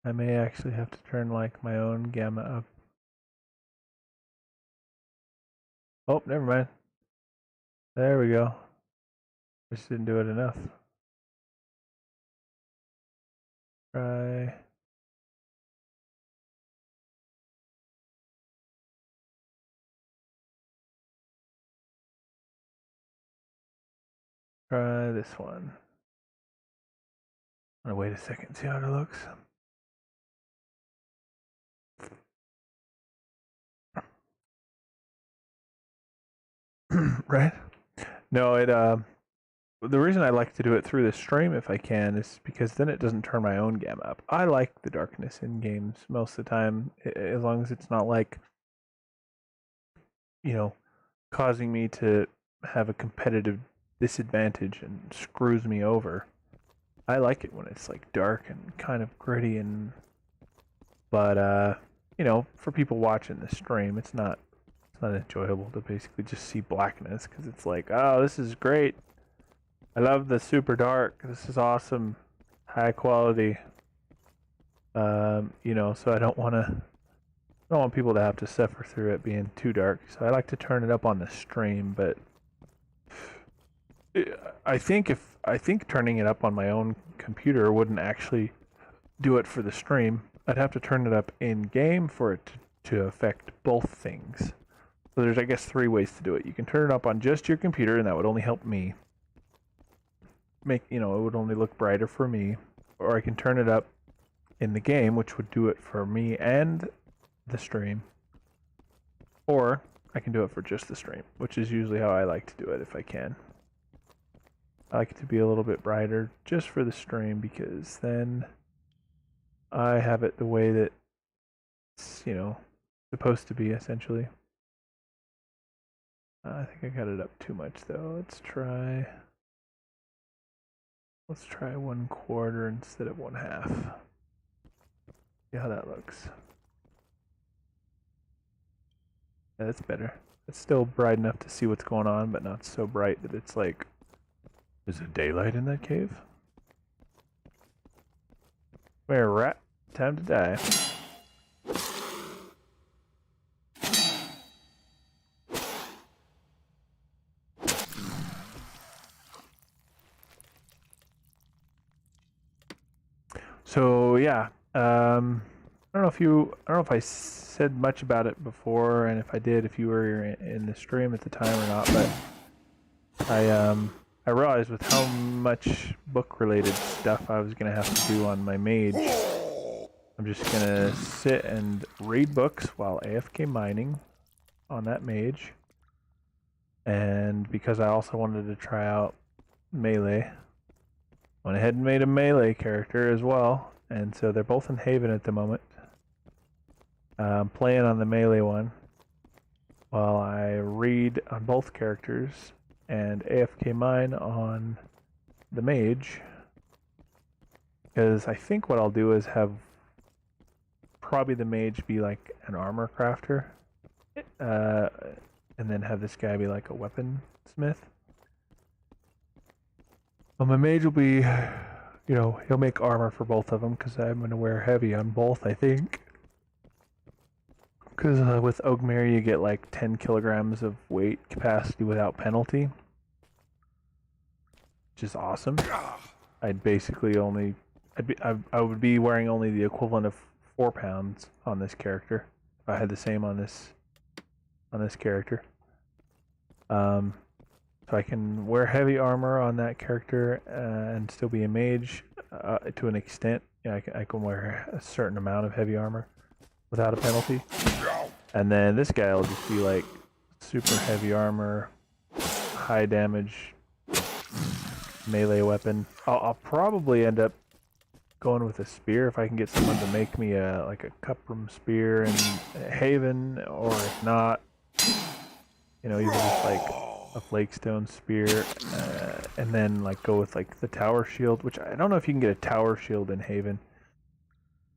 I may actually have to turn like my own gamma up. Oh, never mind. There we go. Just didn't do it enough. Try. Try this one. I'm gonna wait a second, see how it looks. Right? No, the reason I like to do it through the stream if I can is because then it doesn't turn my own gamma up. I like the darkness in games most of the time, as long as it's not like, you know, causing me to have a competitive disadvantage and screws me over. I like it when it's like dark and kind of gritty and but you know, for people watching the stream, it's not enjoyable to basically just see blackness because it's like, oh, this is great. I love the super dark. This is awesome, high quality. You know, so I don't want people to have to suffer through it being too dark. So I like to turn it up on the stream, but I think turning it up on my own computer wouldn't actually do it for the stream. I'd have to turn it up in game for it to affect both things. So there's, I guess, 3 ways to do it. You can turn it up on just your computer, and that would only help me. It would only look brighter for me. Or I can turn it up in the game, which would do it for me and the stream. Or I can do it for just the stream, which is usually how I like to do it if I can. I like it to be a little bit brighter just for the stream because then I have it the way that it's, supposed to be essentially. I think I got it up too much though. Let's try Let's try 1/4 instead of 1/2. See how that looks. Yeah, that's better. It's still bright enough to see what's going on, but not so bright that it's like, is it daylight in that cave? Where rat? Time to die. So yeah, I don't know if I said much about it before, and if I did, if you were in the stream at the time or not, but I realized with how much book-related stuff I was gonna have to do on my mage, I'm just gonna sit and read books while AFK mining on that mage, and because I also wanted to try out melee, went ahead and made a melee character as well, and so they're both in Haven at the moment. I'm playing on the melee one while I read on both characters and AFK mine on the mage, because I think what I'll do is have probably the mage be like an armor crafter, and then have this guy be like a weapon smith. Well, my mage will be, you know, he'll make armor for both of them because I'm going to wear heavy on both, I think. Because with Ogmere you get like 10 kilograms of weight capacity without penalty, which is awesome. I'd basically only, I would be wearing only the equivalent of 4 pounds on this character if I had the same on this character. So I can wear heavy armor on that character and still be a mage to an extent. Yeah, I can wear a certain amount of heavy armor without a penalty. And then this guy will just be like super heavy armor, high damage, melee weapon. I'll probably end up going with a spear if I can get someone to make me like a cuprum spear in Haven, or if not, you know, even just like a flakestone spear, and then like go with like the tower shield, which I don't know if you can get a tower shield in Haven.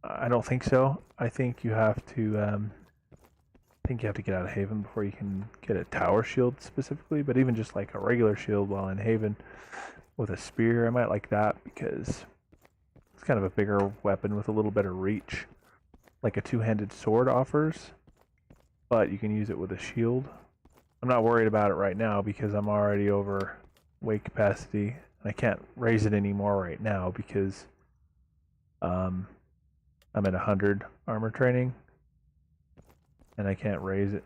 I don't think so. I think you have to get out of Haven before you can get a tower shield specifically, but even just like a regular shield while in Haven with a spear, I might like that because it's kind of a bigger weapon with a little better reach, like a two-handed sword offers, but you can use it with a shield. I'm not worried about it right now because I'm already over weight capacity, and I can't raise it anymore right now because I'm at 100 armor training, and I can't raise it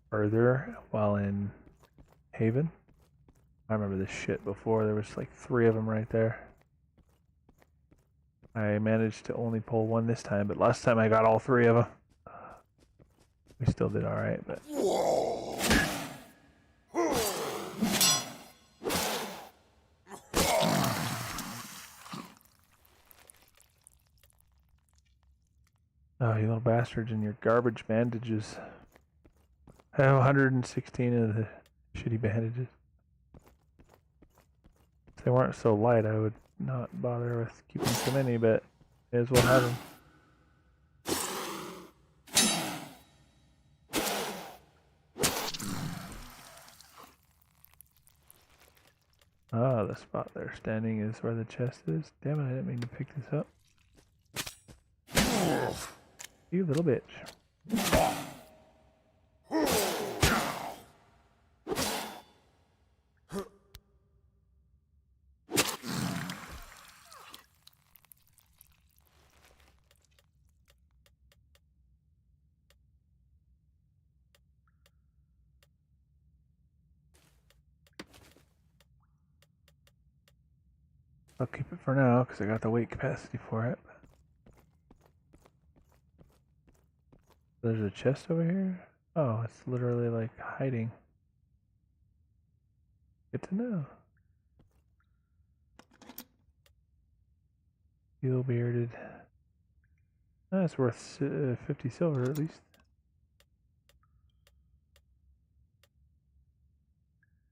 further while in Haven. I remember this shit before. There was like 3 of them right there. I managed to only pull 1 this time, but last time I got all 3 of them. We still did alright, but... Oh, you little bastards in your garbage bandages. I have 116 of the shitty bandages. If they weren't so light, I would not bother with keeping so many, but may as well have them. Ah, the spot they're standing is where the chest is. Damn it, I didn't mean to pick this up. You little bitch. I'll keep it for now because I got the weight capacity for it. There's a chest over here? Oh, it's literally like hiding. Good to know. Steel bearded. That's worth 50 silver at least.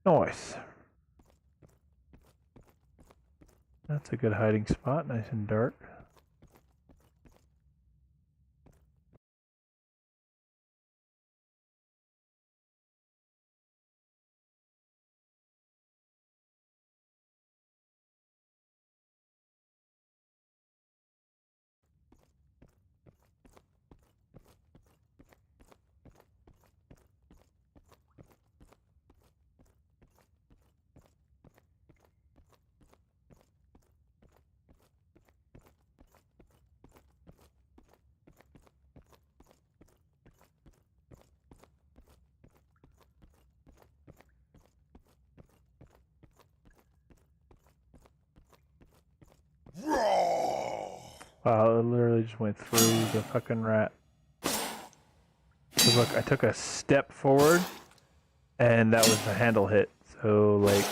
Nice. That's a good hiding spot, nice and dark. Wow, it literally just went through the fucking rat. So look, I took a step forward, and that was a handle hit. So like,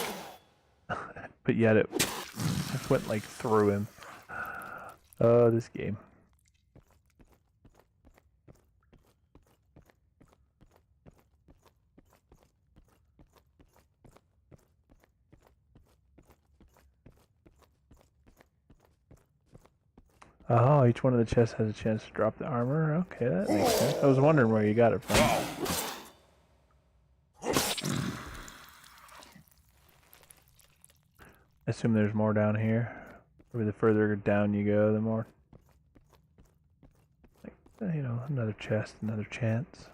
but yet it just went like through him. Oh, this game. Oh, each one of the chests has a chance to drop the armor. Okay, that makes sense. I was wondering where you got it from. I assume there's more down here. Maybe the further down you go, the more, like, you know, another chest, another chance.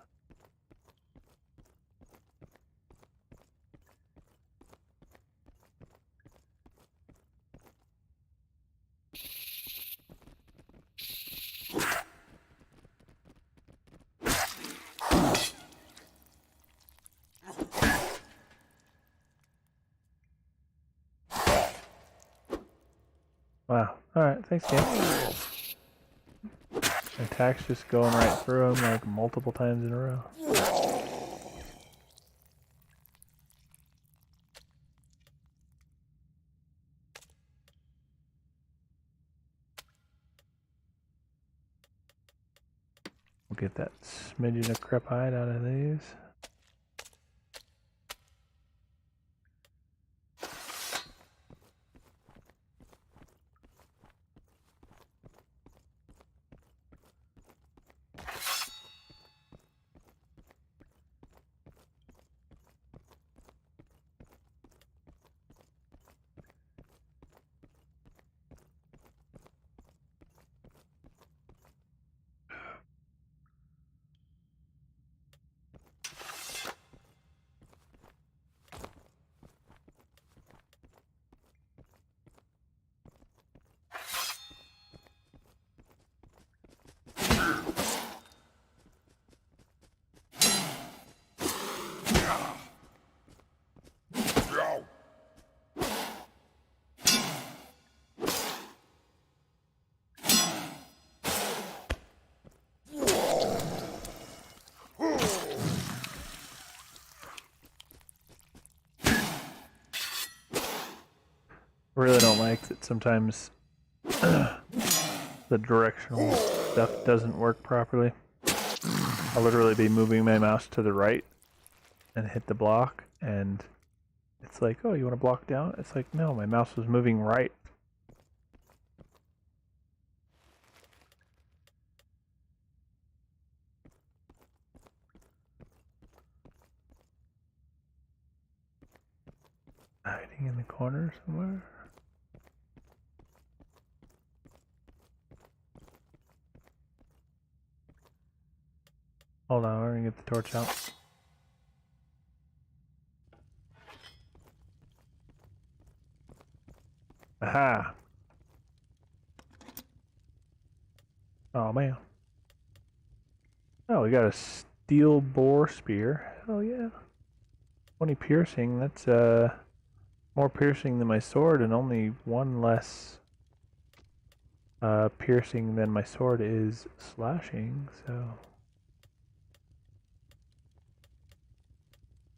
Wow. Alright, thanks, game. Attack's just going right through him like multiple times in a row. We'll get that smidgen of crepite out of these. I really don't like that sometimes the directional stuff doesn't work properly. I'll literally be moving my mouse to the right and hit the block, and it's like, oh, you want to block down? It's like, no, my mouse was moving right. Hiding in the corner somewhere. Hold on, we're gonna get the torch out. Aha! Oh man. Oh, we got a steel boar spear. Hell yeah. 20 piercing, that's more piercing than my sword and only one less piercing than my sword is slashing, so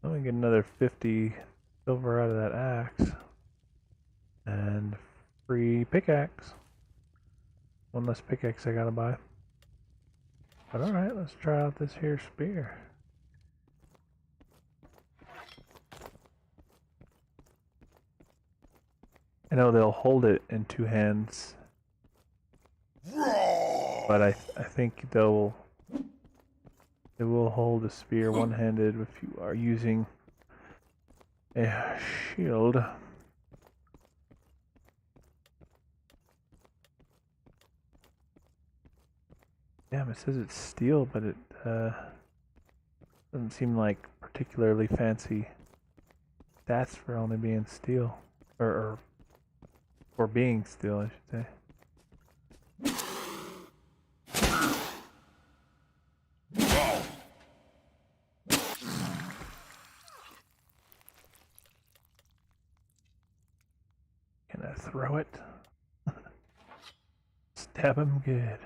let me get another 50 silver out of that axe. And free pickaxe. One less pickaxe I gotta buy. But alright, let's try out this here spear. I know they'll hold it in two hands, but I think they will hold a spear one-handed if you are using a shield. Damn, it says it's steel, but it doesn't seem like particularly fancy stats for only being steel, or for being steel, I should say. Can I throw it? Stab him good.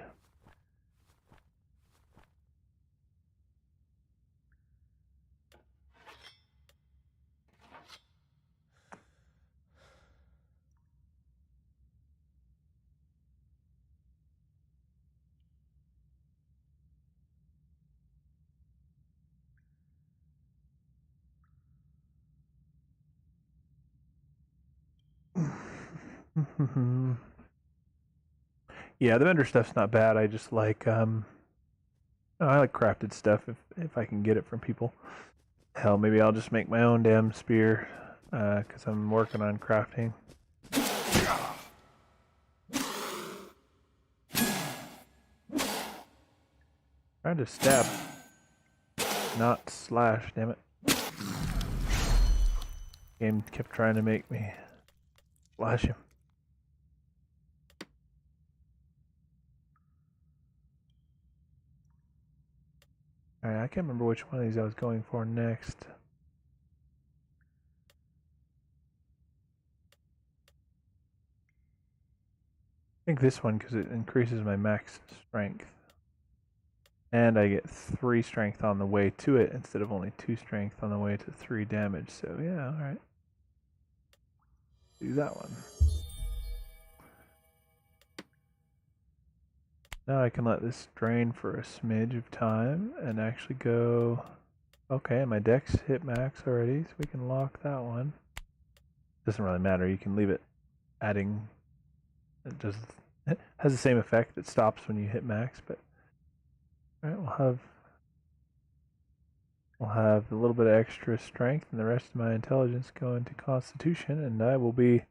Yeah, the vendor stuff's not bad. I just like I like crafted stuff if I can get it from people. Hell, maybe I'll just make my own damn spear, because I'm working on crafting. Trying to stab, not slash, damn it. Game kept trying to make me slash him. Alright, I can't remember which one of these I was going for next. I think this one, because it increases my max strength. And I get 3 strength on the way to it instead of only 2 strength on the way to 3 damage. So yeah, alright. Do that one. Now I can let this drain for a smidge of time and actually go... Okay, my dex hit max already, so we can lock that one. Doesn't really matter, you can leave it adding... It has the same effect, it stops when you hit max, but... Alright, we'll have a little bit of extra strength and the rest of my intelligence go into constitution, and I will be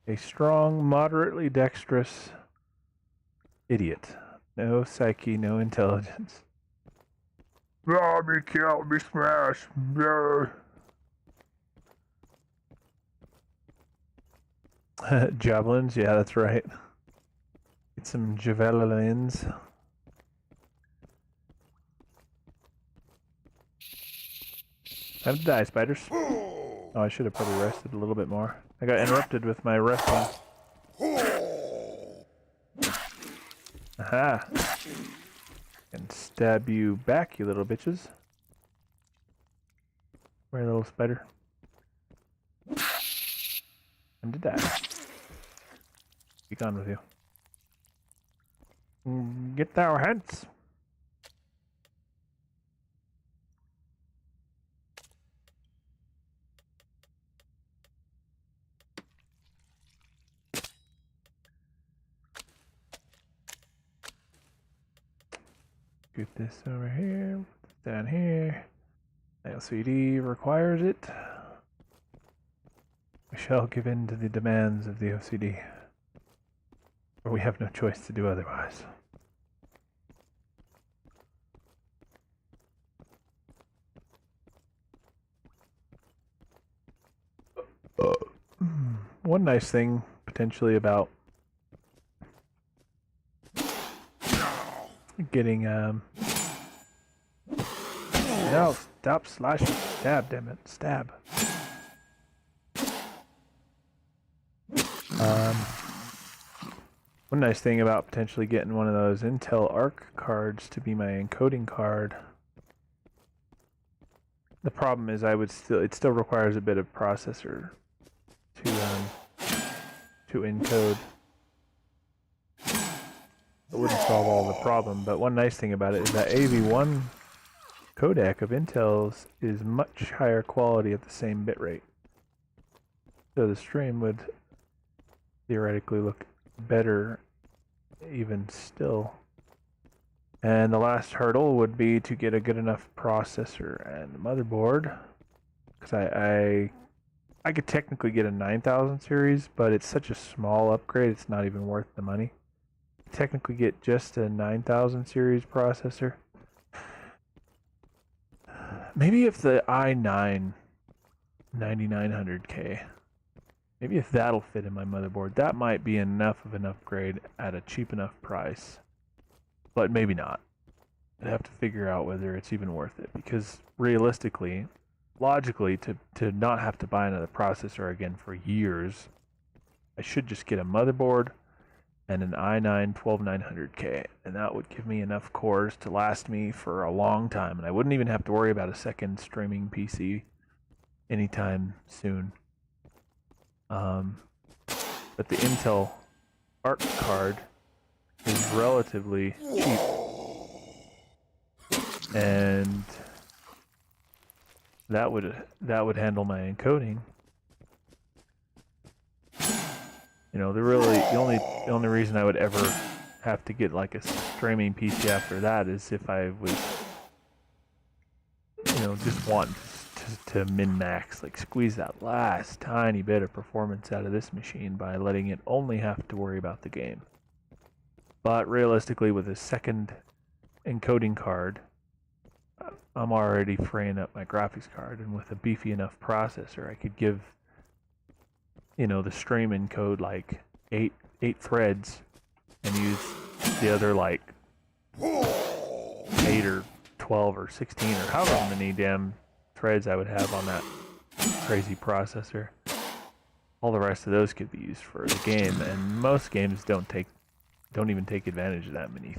a strong, moderately dexterous idiot. No psyche, no intelligence. Ah, me kill, me smash. Javelins, yeah, that's right. Get some javelins. Time to die, spiders. Oh, I should have probably rested a little bit more. I got interrupted with my resting. Aha! And stab you back, you little bitches. Where, little spider? Time to die. Be gone with you. Get thou hence! Scoot this over here, put this down here. LCD requires it. We shall give in to the demands of the OCD, or we have no choice to do otherwise. One nice thing potentially about getting no, stop slashing. Stab, damn it. Stab. One nice thing about potentially getting one of those Intel Arc cards to be my encoding card. The problem is it still requires a bit of processor to encode. It wouldn't solve all the problem, but one nice thing about it is that AV1 codec of Intel's is much higher quality at the same bitrate. So the stream would theoretically look better even still. And the last hurdle would be to get a good enough processor and motherboard. Because I could technically get a 9000 series, but it's such a small upgrade, it's not even worth the money. Technically get just a 9000 series processor. Maybe if the i9 9900K, maybe if that'll fit in my motherboard, that might be enough of an upgrade at a cheap enough price. But maybe not. I'd have to figure out whether it's even worth it, because realistically, logically, to not have to buy another processor again for years, I should just get a motherboard and an i9 12900K, and that would give me enough cores to last me for a long time, and I wouldn't even have to worry about a second streaming PC anytime soon. But the Intel Arc card is relatively cheap, and that would handle my encoding. You know, the only reason I would ever have to get like a streaming PC after that is if I was, you know, just wanting to min-max, like squeeze that last tiny bit of performance out of this machine by letting it only have to worry about the game. But realistically, with a second encoding card, I'm already freeing up my graphics card, and with a beefy enough processor, I could give, you know, the stream encode like eight threads and use the other like 8 or 12 or 16 or however many damn threads I would have on that crazy processor. All the rest of those could be used for the game, and most games don't even take advantage of that many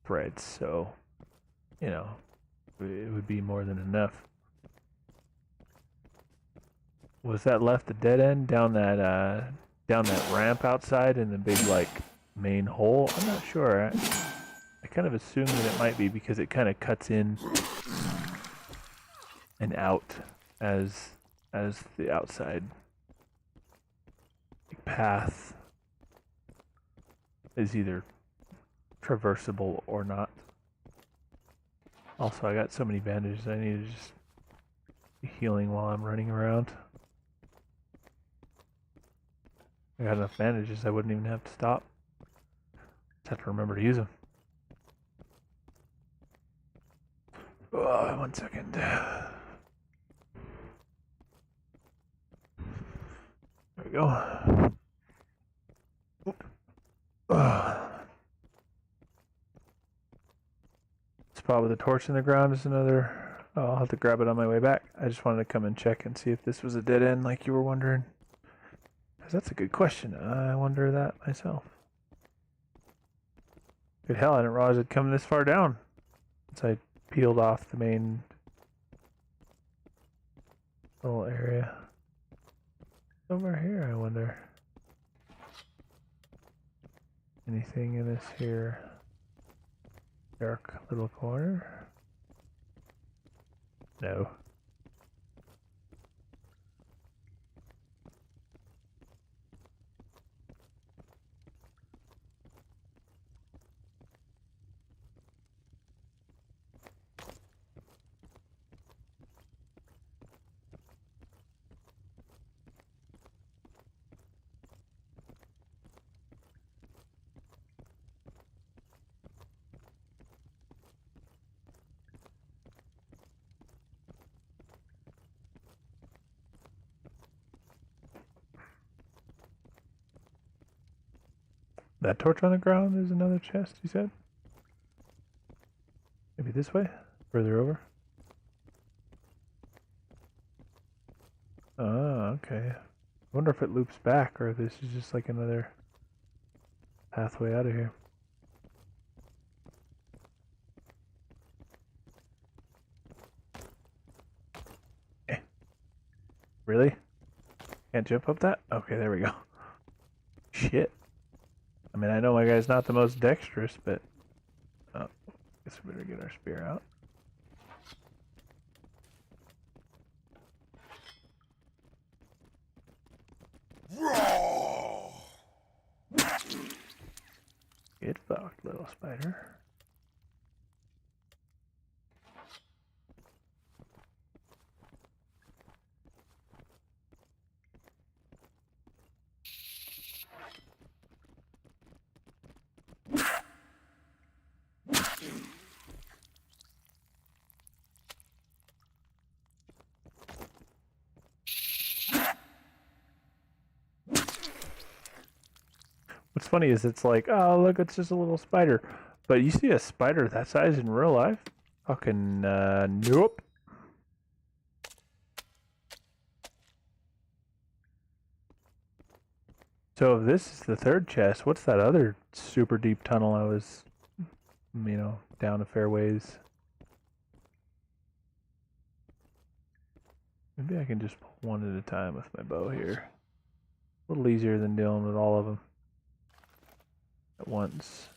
threads, so, you know, it would be more than enough. Was that left a dead end down that ramp outside in the big like main hole? I'm not sure. I kind of assumed that it might be, because it kind of cuts in and out as the outside path is either traversable or not. Also, I got so many bandages, I need to just be healing while I'm running around. I got enough bandages, I wouldn't even have to stop. Just have to remember to use them. Oh, 1 second. There we go. Spot with a torch in the ground is another. Oh, I'll have to grab it on my way back. I just wanted to come and check and see if this was a dead end like you were wondering. Because that's a good question. I wonder that myself. Good hell, I didn't realize it'd come this far down. Once I peeled off the main little area. Over here, I wonder. Anything in this here dark little corner? No. That torch on the ground is another chest, you said? Maybe this way? Further over? Oh, okay. I wonder if it loops back, or if this is just like another pathway out of here. Eh. Really? Can't jump up that? Okay, there we go. Shit. I mean, I know my guy's not the most dexterous, but... Oh, guess we better get our spear out. little spider. What's funny is it's like, oh look, it's just a little spider. But you see a spider that size in real life? Fucking, nope. So if this is the third chest, what's that other super deep tunnel I was, down a fair ways? Maybe I can just pull one at a time with my bow here. A little easier than dealing with all of them at once.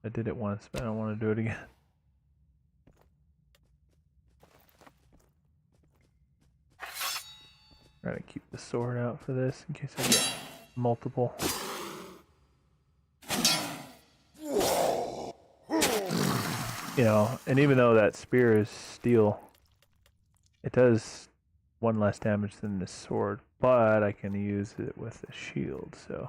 I did it once, but I don't want to do it again. I'm gonna keep the sword out for this in case I get multiple. And even though that spear is steel, it does one less damage than the sword, but I can use it with the shield, so.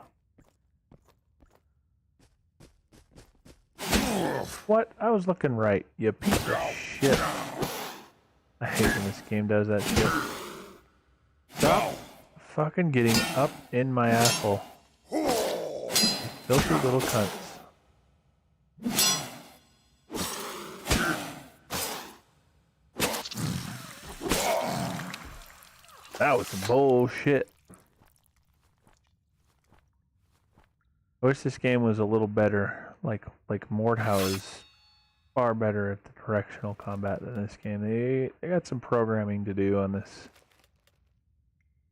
What? I was looking right, you piece of shit. I hate when this game does that shit. Stop fucking getting up in my asshole. Filthy little cunts. That was some bullshit. I wish this game was a little better. Like MOREtal is far better at the directional combat than this game. They got some programming to do on this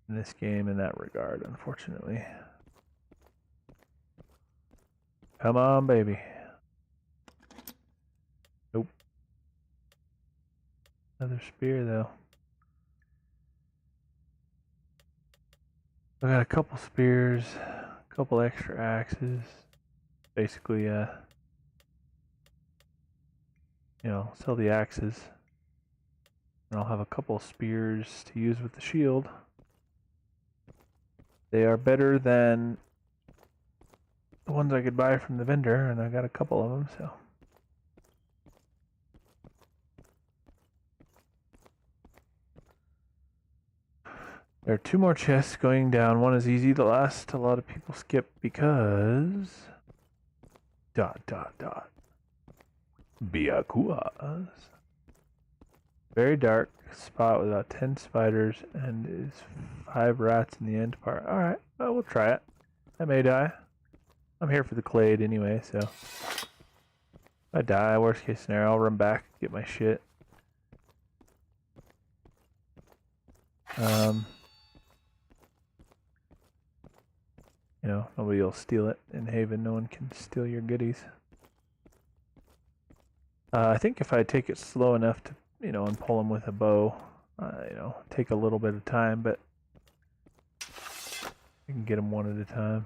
in this game in that regard, unfortunately. Come on, baby. Nope. Another spear though. I got a couple spears, a couple extra axes. Basically, sell the axes. And I'll have a couple spears to use with the shield. They are better than the ones I could buy from the vendor, and I got a couple of them, so. There are 2 more chests going down. One is easy. The last a lot of people skip because... ... Biakuas. Very dark spot with about 10 spiders and is 5 rats in the end part. Alright, well, we'll try it. I may die. I'm here for the clade anyway, so. If I die, worst case scenario, I'll run back, get my shit. Nobody will steal it in Haven. No one can steal your goodies. I think if I take it slow enough to, and pull them with a bow, take a little bit of time, but I can get them one at a time.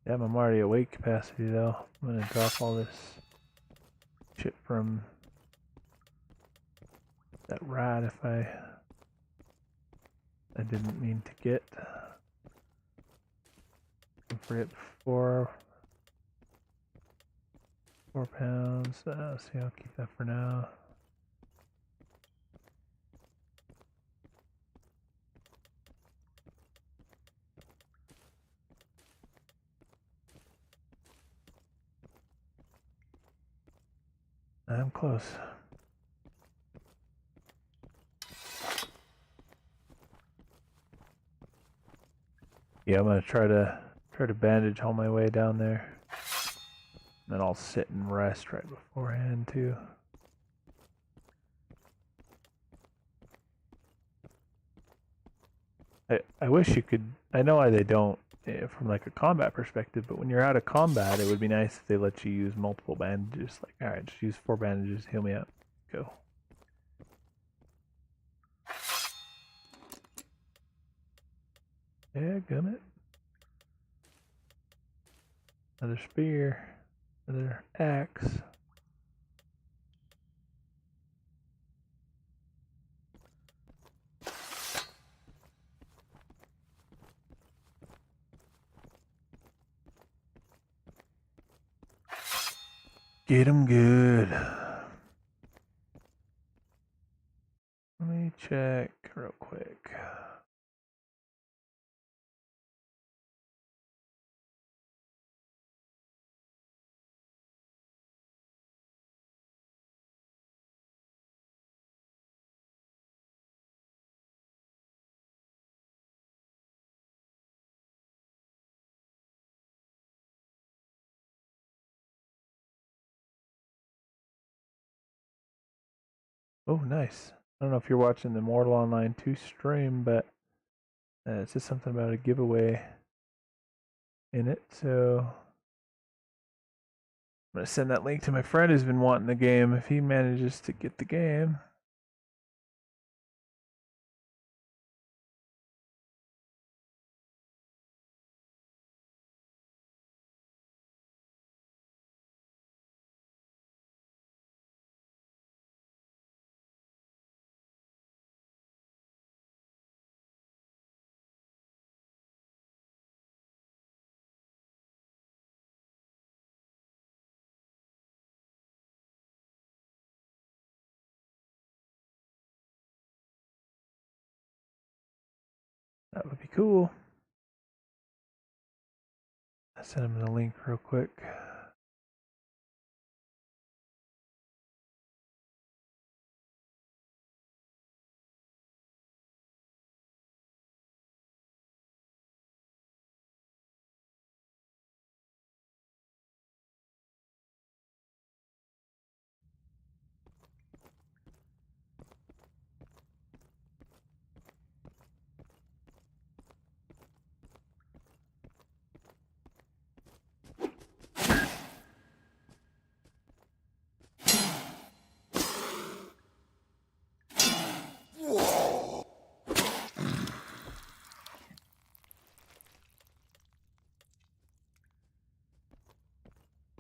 Damn, I'm already at weight capacity though. I'm gonna drop all this shit from that rat if I didn't mean to get. For it before. 4 pounds. See, I'll keep that for now. I'm close. Yeah, I'm gonna try to bandage all my way down there. Then I'll sit and rest right beforehand too. I wish you could. I know why they don't from like a combat perspective, but when you're out of combat, it would be nice if they let you use multiple bandages. Like, all right, just use 4 bandages, heal me up, go. Yeah, gummit. Another spear. Another axe. Get 'em good. Let me check real quick. Oh, nice. I don't know if you're watching the MOREtal Online 2 stream, but it says something about a giveaway in it. So I'm going to send that link to my friend who's been wanting the game. If he manages to get the game. That would be cool. I'll send him the link real quick.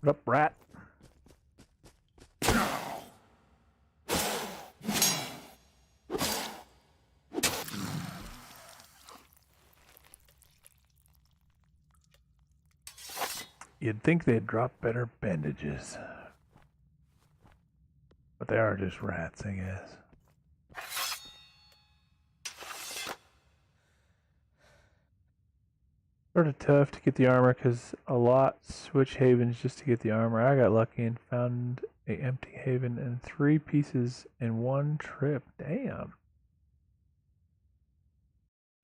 What up, rat? You'd think they'd drop better bandages. But they are just rats, I guess. Sort of tough to get the armor because a lot switch havens just to get the armor. I got lucky and found a empty haven and 3 pieces in one trip. Damn.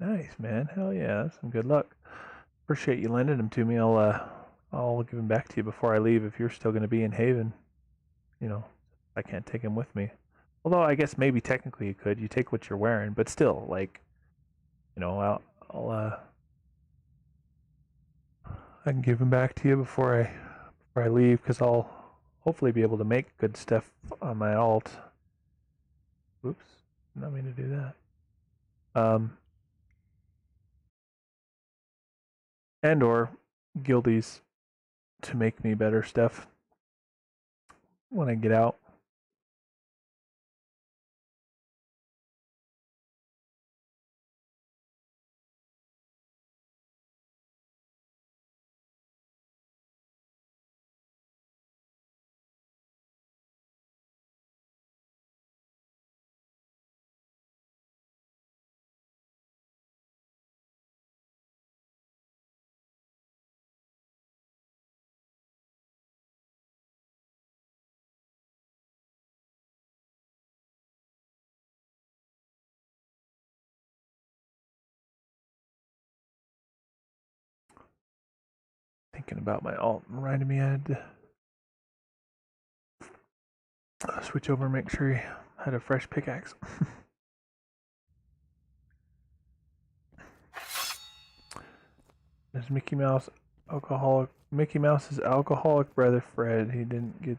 Nice, man. Hell yeah, that's some good luck. Appreciate you lending them to me. I'll give them back to you before I leave if you're still going to be in Haven. You know, I can't take them with me. Although I guess maybe technically you could. You take what you're wearing, but still, like, you know, I can give them back to you before I leave because I'll hopefully be able to make good stuff on my alt. Oops, not mean to do that. And or guildies to make me better stuff when I get out. Thinking about my alt reminded me I had to switch over and make sure he had a fresh pickaxe. There's Mickey Mouse alcoholic. Mickey Mouse's alcoholic brother Fred. He didn't get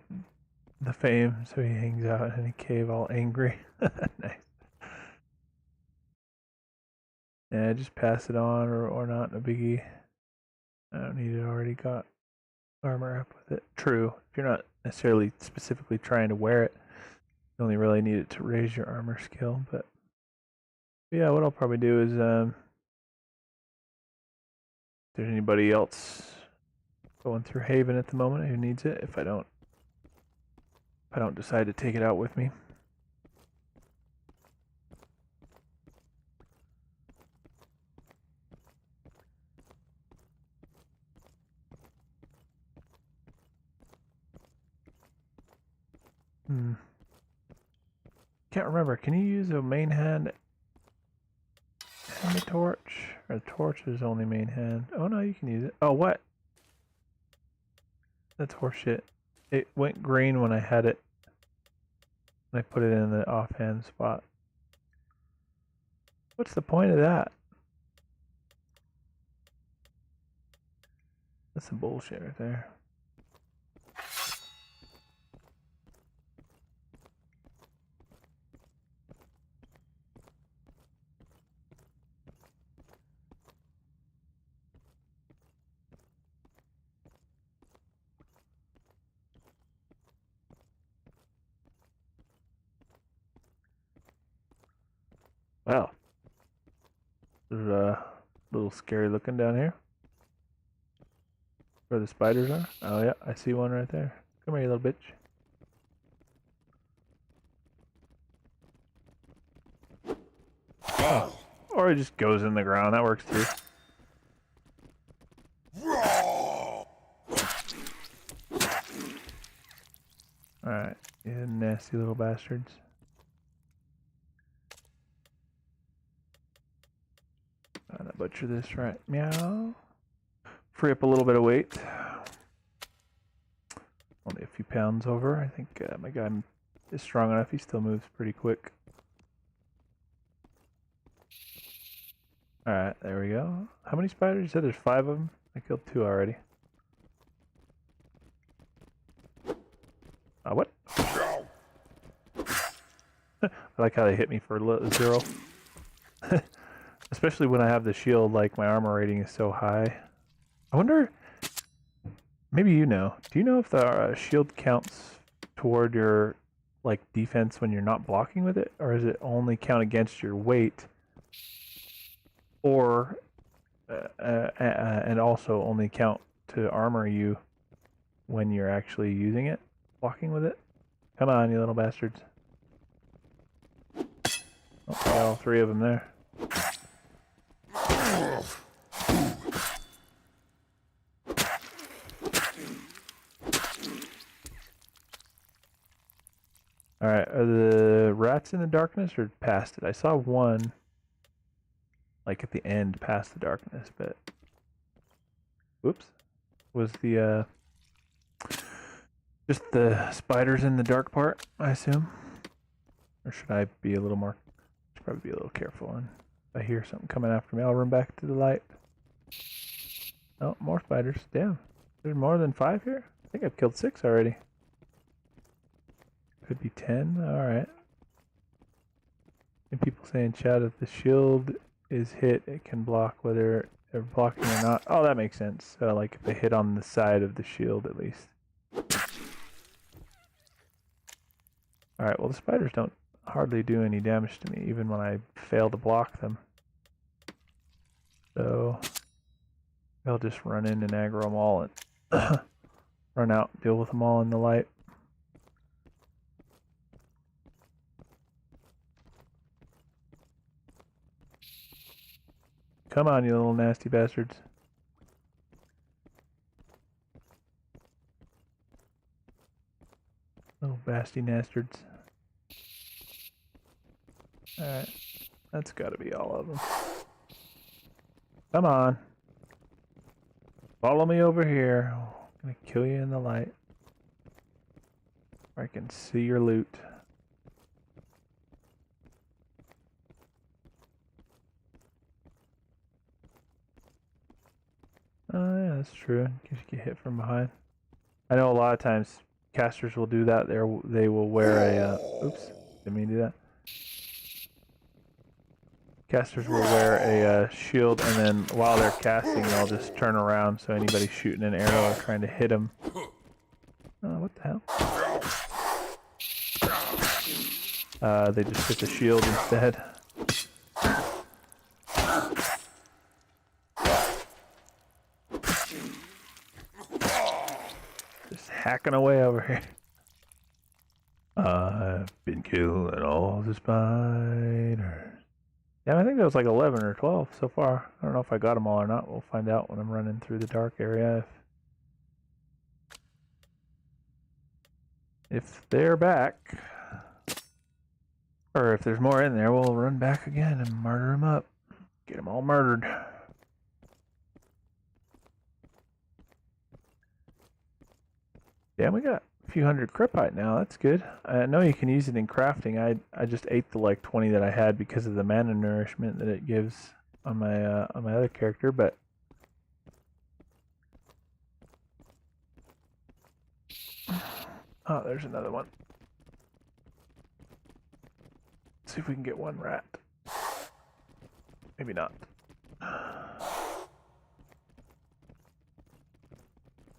the fame, so he hangs out in a cave all angry. Nice. Yeah, just pass it on or not, no biggie. I don't need it already got. armor up with it. True, if you're not necessarily specifically trying to wear it, you only really need it to raise your armor skill. But yeah, what I'll probably do is if there's anybody else going through Haven at the moment who needs it, if I don't decide to take it out with me. Can't remember. Can you use a main hand and a torch? Or the torch is only main hand. Oh no, you can use it. Oh, what? That's horseshit. It went green when I had it. When I put it in the offhand spot. What's the point of that? That's some bullshit right there. Wow. There's a little scary looking down here. Where the spiders are? Oh yeah, I see one right there. Come here, you little bitch. Oh. Or it just goes in the ground. That works too. Alright, you nasty little bastards. I'm gonna butcher this right. Meow. Free up a little bit of weight. Only a few pounds over. I think my guy is strong enough. He still moves pretty quick. Alright, there we go. How many spiders? You said there's 5 of them? I killed 2 already. What? I like how they hit me for 0. Especially when I have the shield, like my armor rating is so high. I wonder, maybe you know. Do you know if the shield counts toward your like defense when you're not blocking with it? Or does it only count against your weight? Or, and also only count to armor you when you're actually using it? Blocking with it? Come on, you little bastards. Oh, got all 3 of them there. Alright, are the rats in the darkness or past it? I saw one, like at the end, past the darkness, but... Whoops. Was the, just the spiders in the dark part, I assume? Or should I be a little more... Should probably be a little careful, and if I hear something coming after me, I'll run back to the light. Oh, more spiders. Damn. There's more than 5 here? I think I've killed 6 already. Could be 10. Alright. And people say in chat if the shield is hit, it can block whether they're blocking or not. Oh, that makes sense. So, like, if they hit on the side of the shield, at least. Alright, well, the spiders don't hardly do any damage to me, even when I fail to block them. So, I'll just run in and aggro them all and run out, deal with them all in the light. Come on, you little nasty bastards. Little basty nastards. Alright. That's gotta be all of them. Come on. Follow me over here. I'm gonna kill you in the light. Where I can see your loot. Oh yeah, that's true. In case you get hit from behind. I know a lot of times casters will do that. They will wear a oops, didn't mean to do that. Casters will wear a shield, and then while they're casting, they'll just turn around so anybody shooting an arrow or trying to hit them. Oh, what the hell? They just hit the shield instead. Just hacking away over here. I've been killing all the spiders. Yeah, I think that was like 11 or 12 so far. I don't know if I got them all or not. We'll find out when I'm running through the dark area. If they're back, or if there's more in there, we'll run back again and murder them up. Get them all murdered. Yeah, we got a few hundred crepite now. That's good. I know you can use it in crafting. I just ate the like 20 that I had because of the mana nourishment that it gives on my other character, but oh, there's another one. Let's see if we can get one rat. Maybe not.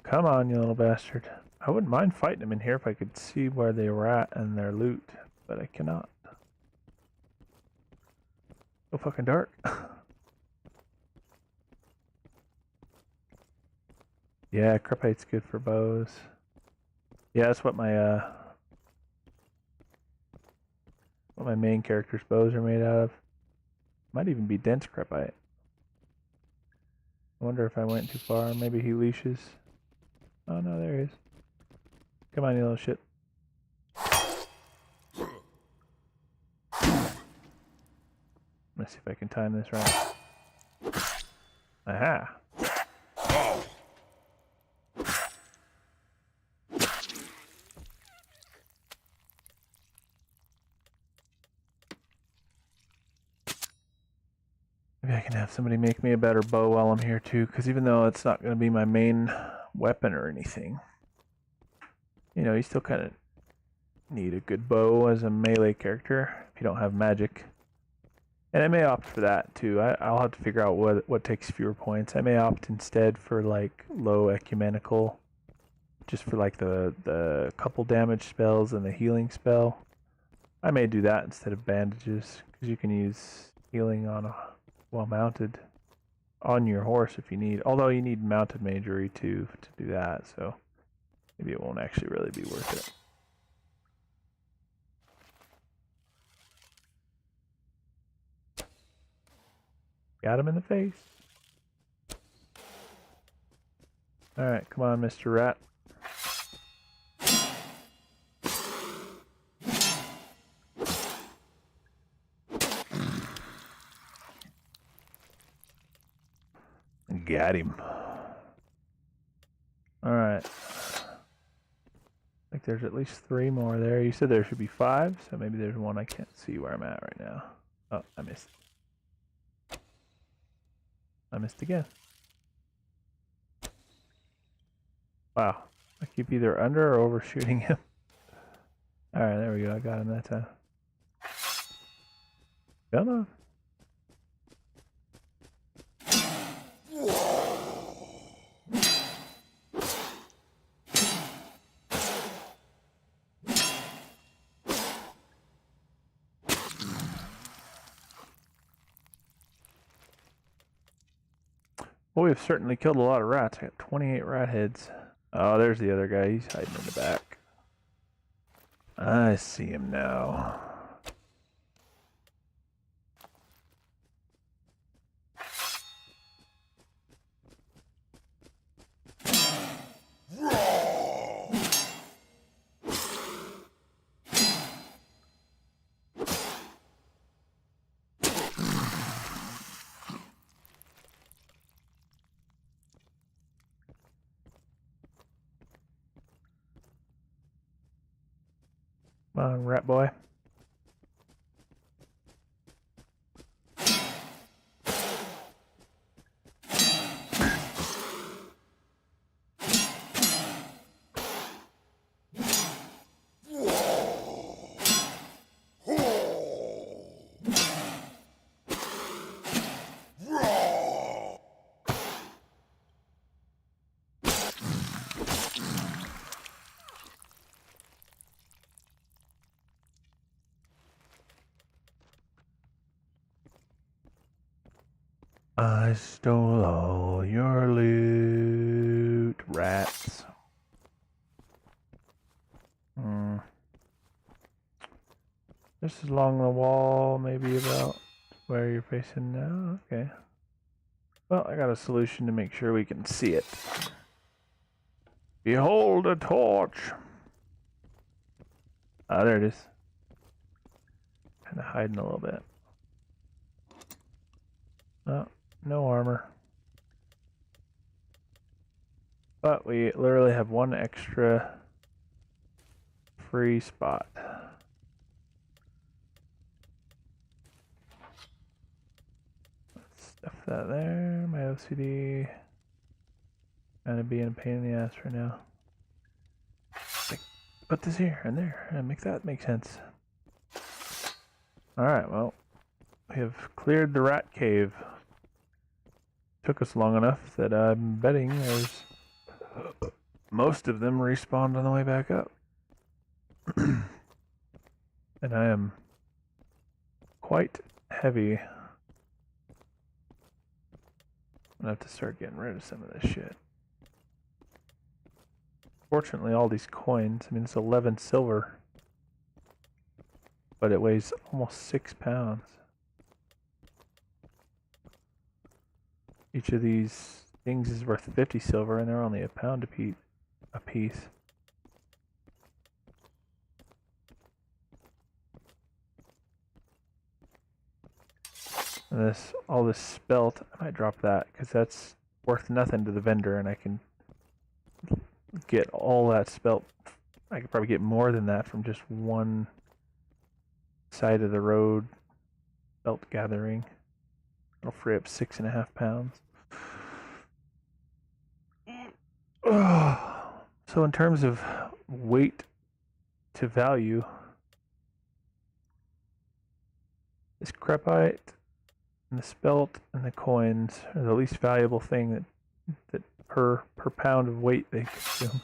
Come on, you little bastard. I wouldn't mind fighting them in here if I could see where they were at and their loot, but I cannot. So fucking dark. Yeah, crepite's good for bows. Yeah, that's what my main character's bows are made out of. Might even be dense crepite. I wonder if I went too far. Maybe he leashes. Oh no, there he is. Come on, you little shit. Let's see if I can time this right. Aha! Maybe I can have somebody make me a better bow while I'm here too, because even though it's not going to be my main weapon or anything, you know, you still kind of need a good bow as a melee character if you don't have magic. And I may opt for that too. I'll have to figure out what takes fewer points. I may opt instead for like low ecumenical, just for like the couple damage spells and the healing spell. I may do that instead of bandages, because you can use healing on a while mounted on your horse if you need. Although you need mounted magery to do that, so maybe it won't actually really be worth it. Got him in the face. Alright, come on, Mr. Rat. Got him. Alright. I think there's at least 3 more there. You said there should be 5, so maybe there's one I can't see where I'm at right now. Oh, I missed. I missed again. Wow. I keep either under or overshooting him. Alright, there we go. I got him that time. Come on. Well, we've certainly killed a lot of rats. I got 28 rat heads. Oh, there's the other guy. He's hiding in the back. I see him now. Come on, rat boy. I stole all your loot, rats. This is along the wall, maybe about where you're facing now. Okay. Well, I got a solution to make sure we can see it. Behold a torch. Ah, there it is. Kind of hiding a little bit. Oh, no armor. But we literally have one extra free spot. Let's stuff that there. My OCD kind of being a pain in the ass right now. Like, put this here and there and make that make sense. Alright, well, we have cleared the rat cave. Took us long enough that I'm betting there's most of them respawned on the way back up. And I am quite heavy. I'm gonna have to start getting rid of some of this shit. Fortunately, all these coins, I mean, it's 11 silver, but it weighs almost 6 pounds. Each of these things is worth 50 silver, and they're only a pound a piece. And all this spelt, I might drop that because that's worth nothing to the vendor, and I can get all that spelt. I could probably get more than that from just one side of the road spelt gathering. It'll free up 6.5 pounds. So in terms of weight to value, this crepite and the spelt and the coins are the least valuable thing that per pound of weight they consume.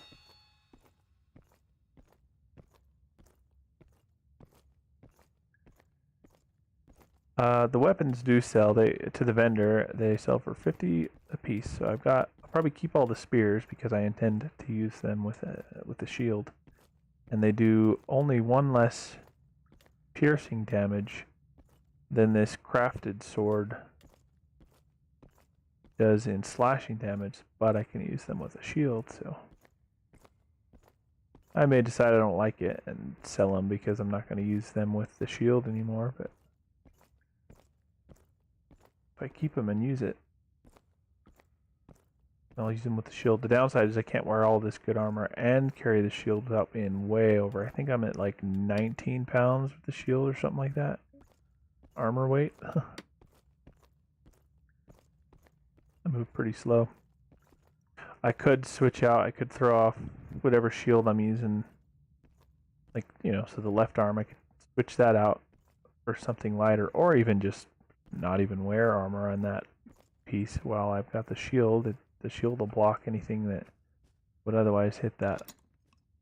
The weapons do sell. To the vendor, they sell for 50 a piece. So I'll probably keep all the spears because I intend to use them with the shield, and they do only 1 less piercing damage than this crafted sword does in slashing damage. But I can use them with a shield, so I may decide I don't like it and sell them because I'm not going to use them with the shield anymore. But if I keep them and use it, I'll use them with the shield. The downside is I can't wear all this good armor and carry the shield without being way over. I think I'm at like 19 pounds with the shield or something like that. Armor weight. I move pretty slow. I could switch out. I could throw off whatever shield I'm using. Like, so the left arm, I could switch that out for something lighter, or even just not even wear armor on that piece while I've got the shield. The shield will block anything that would otherwise hit that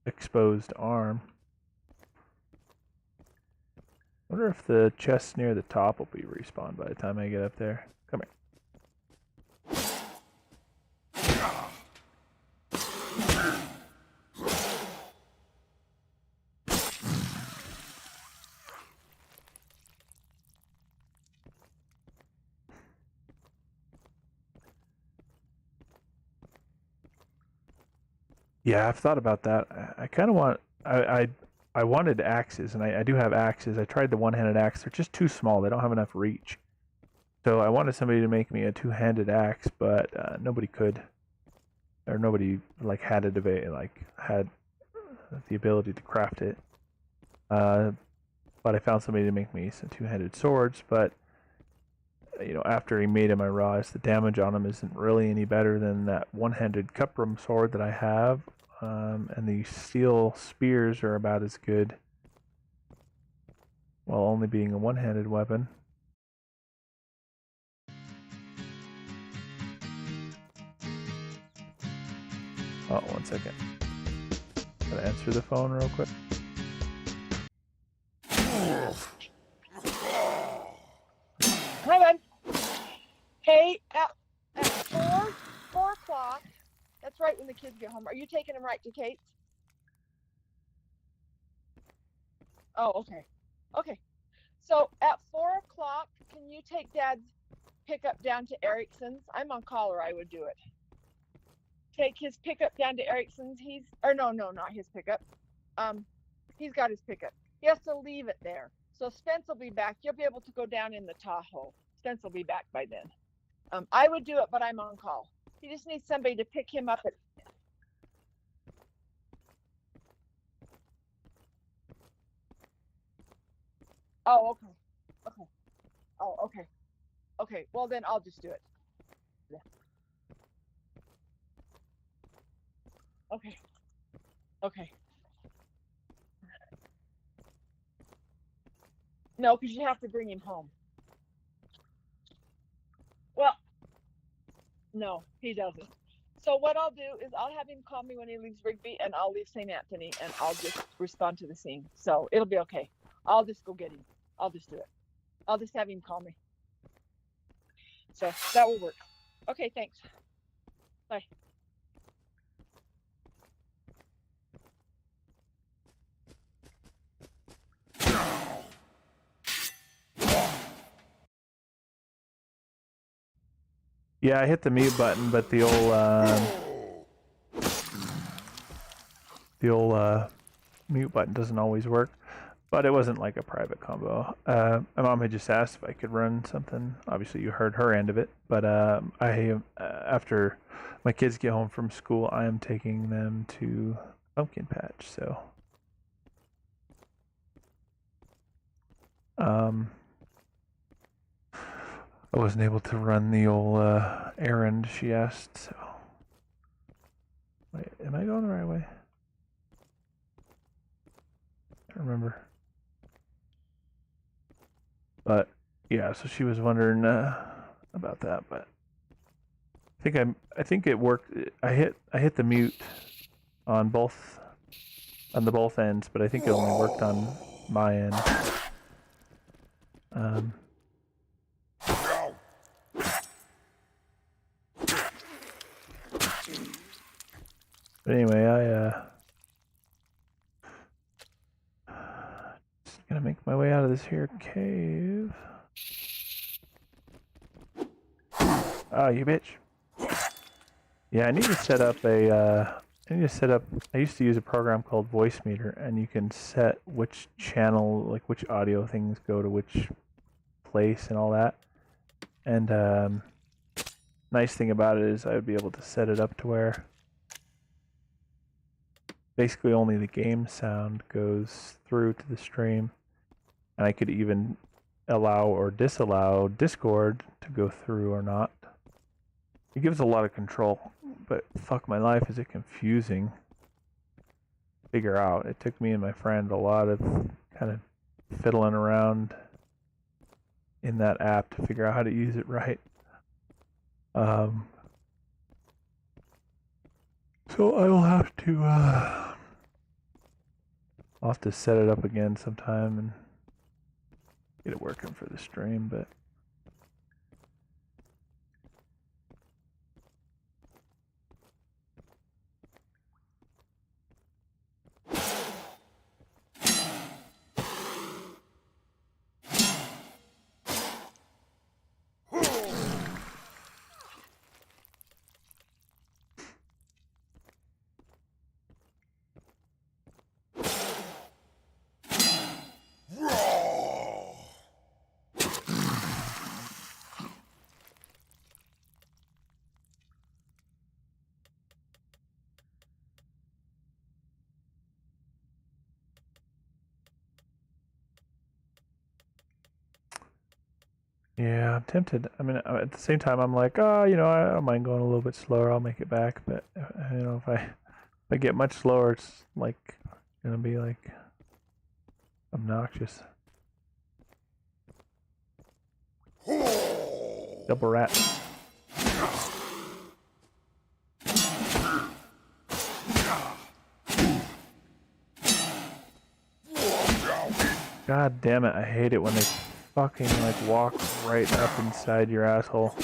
exposed arm. I wonder if the chests near the top will be respawned by the time I get up there. Come here. Yeah, I've thought about that. I kind of want. I wanted axes, and I do have axes. I tried the one-handed axe. They're just too small. They don't have enough reach. So I wanted somebody to make me a two-handed axe, but nobody could, or nobody had had the ability to craft it. But I found somebody to make me some two-handed swords. But after he made him, I realized the damage on him isn't really any better than that one-handed cuprum sword that I have. And the steel spears are about as good, while only being a one-handed weapon. Oh, 1 second. Gotta answer the phone real quick. Hi, bud. Hey, That's right when the kids get home. Are you taking them right to Kate's? Oh, okay. Okay. So at 4 o'clock, can you take Dad's pickup down to Erickson's? I'm on call, or I would do it. Take his pickup down to Erickson's. No, not his pickup. He's got his pickup. He has to leave it there. So Spence will be back. You'll be able to go down in the Tahoe. Spence will be back by then. I would do it, but I'm on call. He just needs somebody to pick him up at. Oh, okay. Okay. Oh, okay. Okay. Well, then I'll just do it. Yeah. Okay. Okay. No, because you have to bring him home. Well, no, he doesn't. So what I'll do is I'll have him call me when he leaves Rigby, and I'll leave St. Anthony, and I'll just respond to the scene. So it'll be okay. I'll just go get him. I'll just do it. I'll just have him call me. So that will work. Okay, thanks. Bye. Yeah, I hit the mute button, but the old mute button doesn't always work. But it wasn't like a private combo. My mom had just asked if I could run something. Obviously, you heard her end of it. But after my kids get home from school, I am taking them to pumpkin patch. So, I wasn't able to run the old errand she asked. So, wait, am I going the right way? I don't remember. But yeah, so she was wondering about that, but I think it worked. I hit the mute on the both ends, but I think it only worked on my end. But anyway, just gonna make my way out of this here cave. Oh, you bitch. Yeah, I need to set up I used to use a program called Voice Meter, and you can set which channel, like which audio things go to which place and all that. And nice thing about it is I would be able to set it up to where basically only the game sound goes through to the stream, and I could even allow or disallow Discord to go through or not. It gives a lot of control, but fuck my life, is it confusing to figure out. It took me and my friend a lot of kind of fiddling around in that app to figure out how to use it right. So I'll have to set it up again sometime and get it working for the stream, but yeah, I'm tempted. I mean, at the same time, I'm like, oh, I don't mind going a little bit slower. I'll make it back. But if I get much slower, it's like gonna be like obnoxious. Double rat. God damn it! I hate it when they fucking walk right up inside your asshole.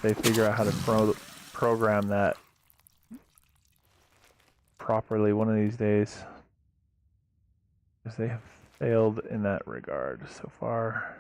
if they figure out how to program that properly one of these days. Because they have failed in that regard so far.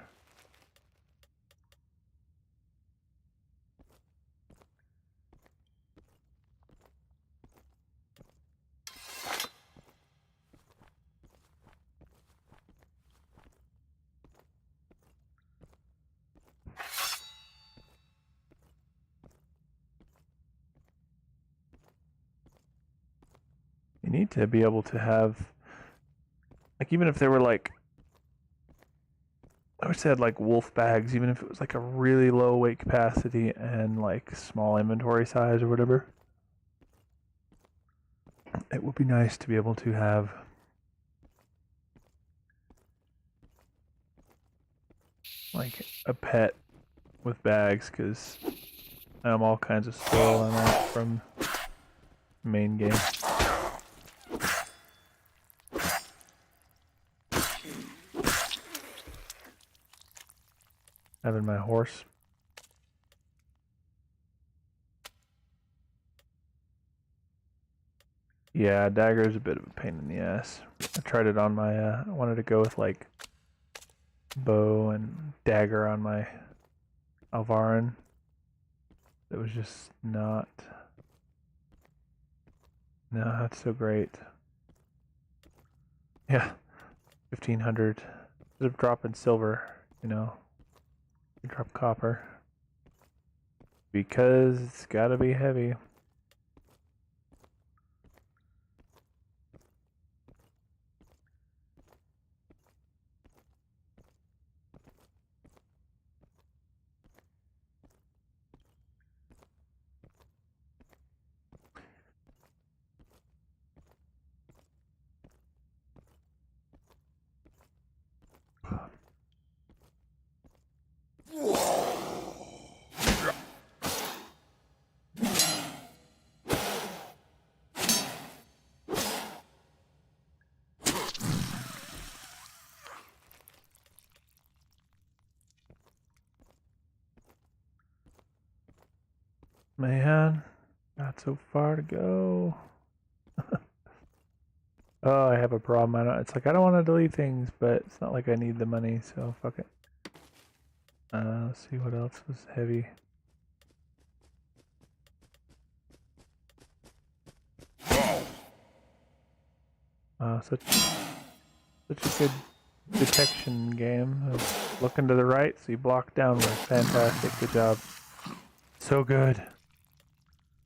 You need to be able to have, like, even if they were like, I wish they had like wolf bags, even if it was like a really low weight capacity and like small inventory size or whatever. It would be nice to be able to have like a pet with bags, because I'm all kinds of spoiled on that from main game. Having my horse. Yeah, dagger is a bit of a pain in the ass. I tried it on my, I wanted to go with like bow and dagger on my Alvarin. It was just not so great. Yeah, 1500. Instead of dropping silver, you know, you drop copper. Because it's gotta be heavy. Man, not so far to go. Oh, I have a problem. It's like I don't want to delete things, but it's not like I need the money, so fuck it. Let's see what else was heavy. Such a good detection game. Looking to the right, so you block downward. Fantastic, good job. So good.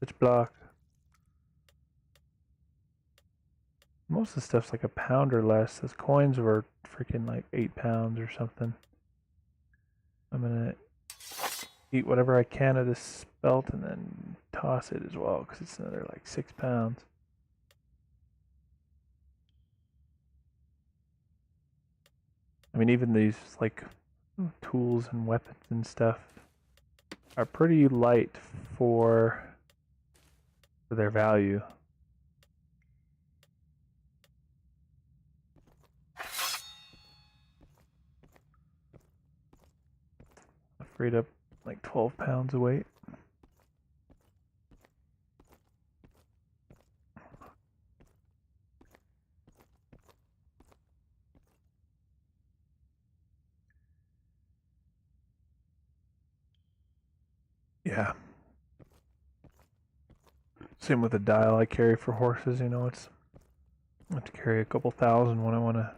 Which block? Most of the stuff's like a pound or less. Those coins were freaking like 8 pounds or something. I'm gonna eat whatever I can of this belt and then toss it as well, because it's another like 6 pounds. I mean, even these like tools and weapons and stuff are pretty light for their value. I freed up like 12 pounds of weight. Yeah. Same with the dial I carry for horses, you know, I have to carry a couple thousand when I want to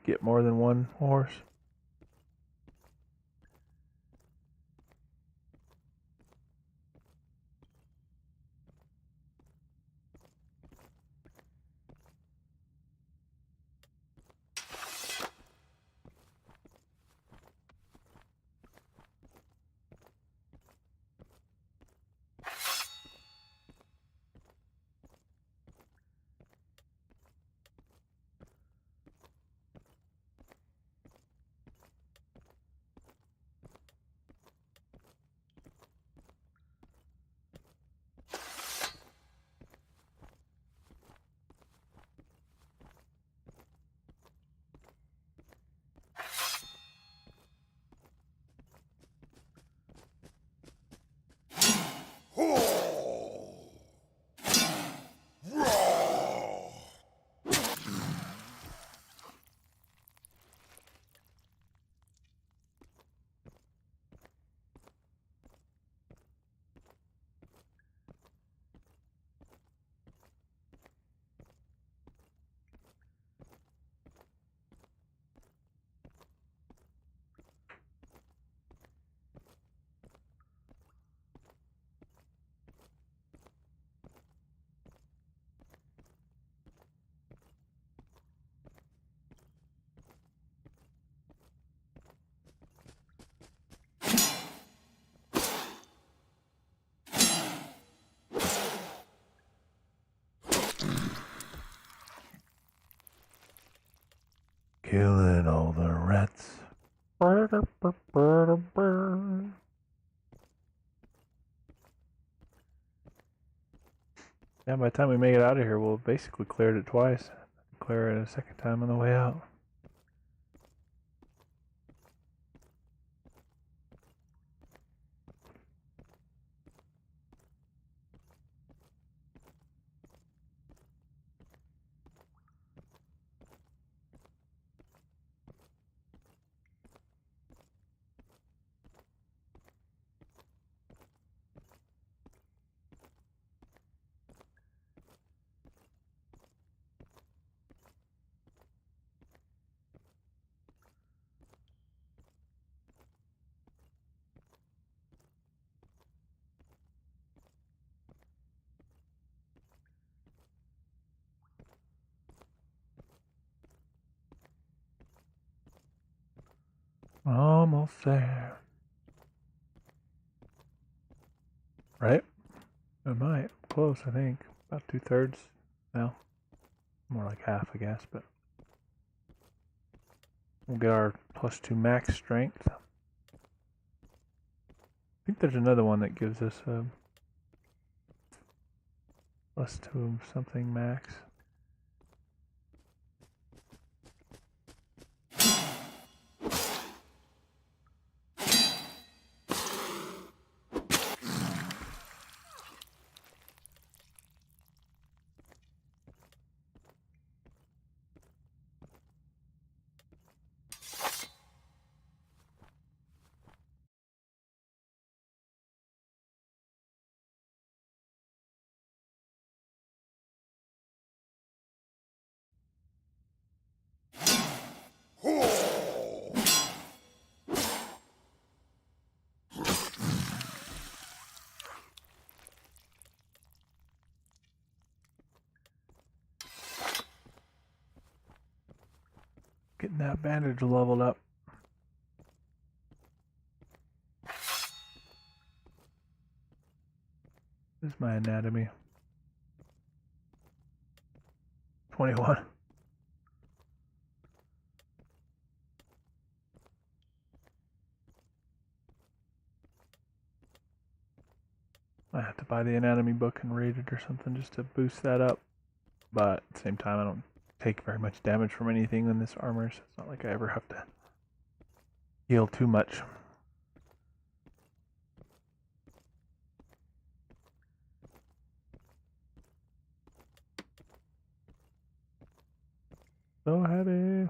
get more than one horse. Killing all the rats. Yeah, by the time we make it out of here, we'll have basically cleared it twice. Clear it a second time on the way out. Almost there. Right? Am I? Close, I think. About 2/3. Well, more like half, I guess, but we'll get our +2 max strength. I think there's another one that gives us a +2 something max. Getting that bandage leveled up. This is my anatomy. 21. I have to buy the anatomy book and read it or something just to boost that up. But at the same time, I don't take very much damage from anything in this armor, so it's not like I ever have to heal too much. So heavy.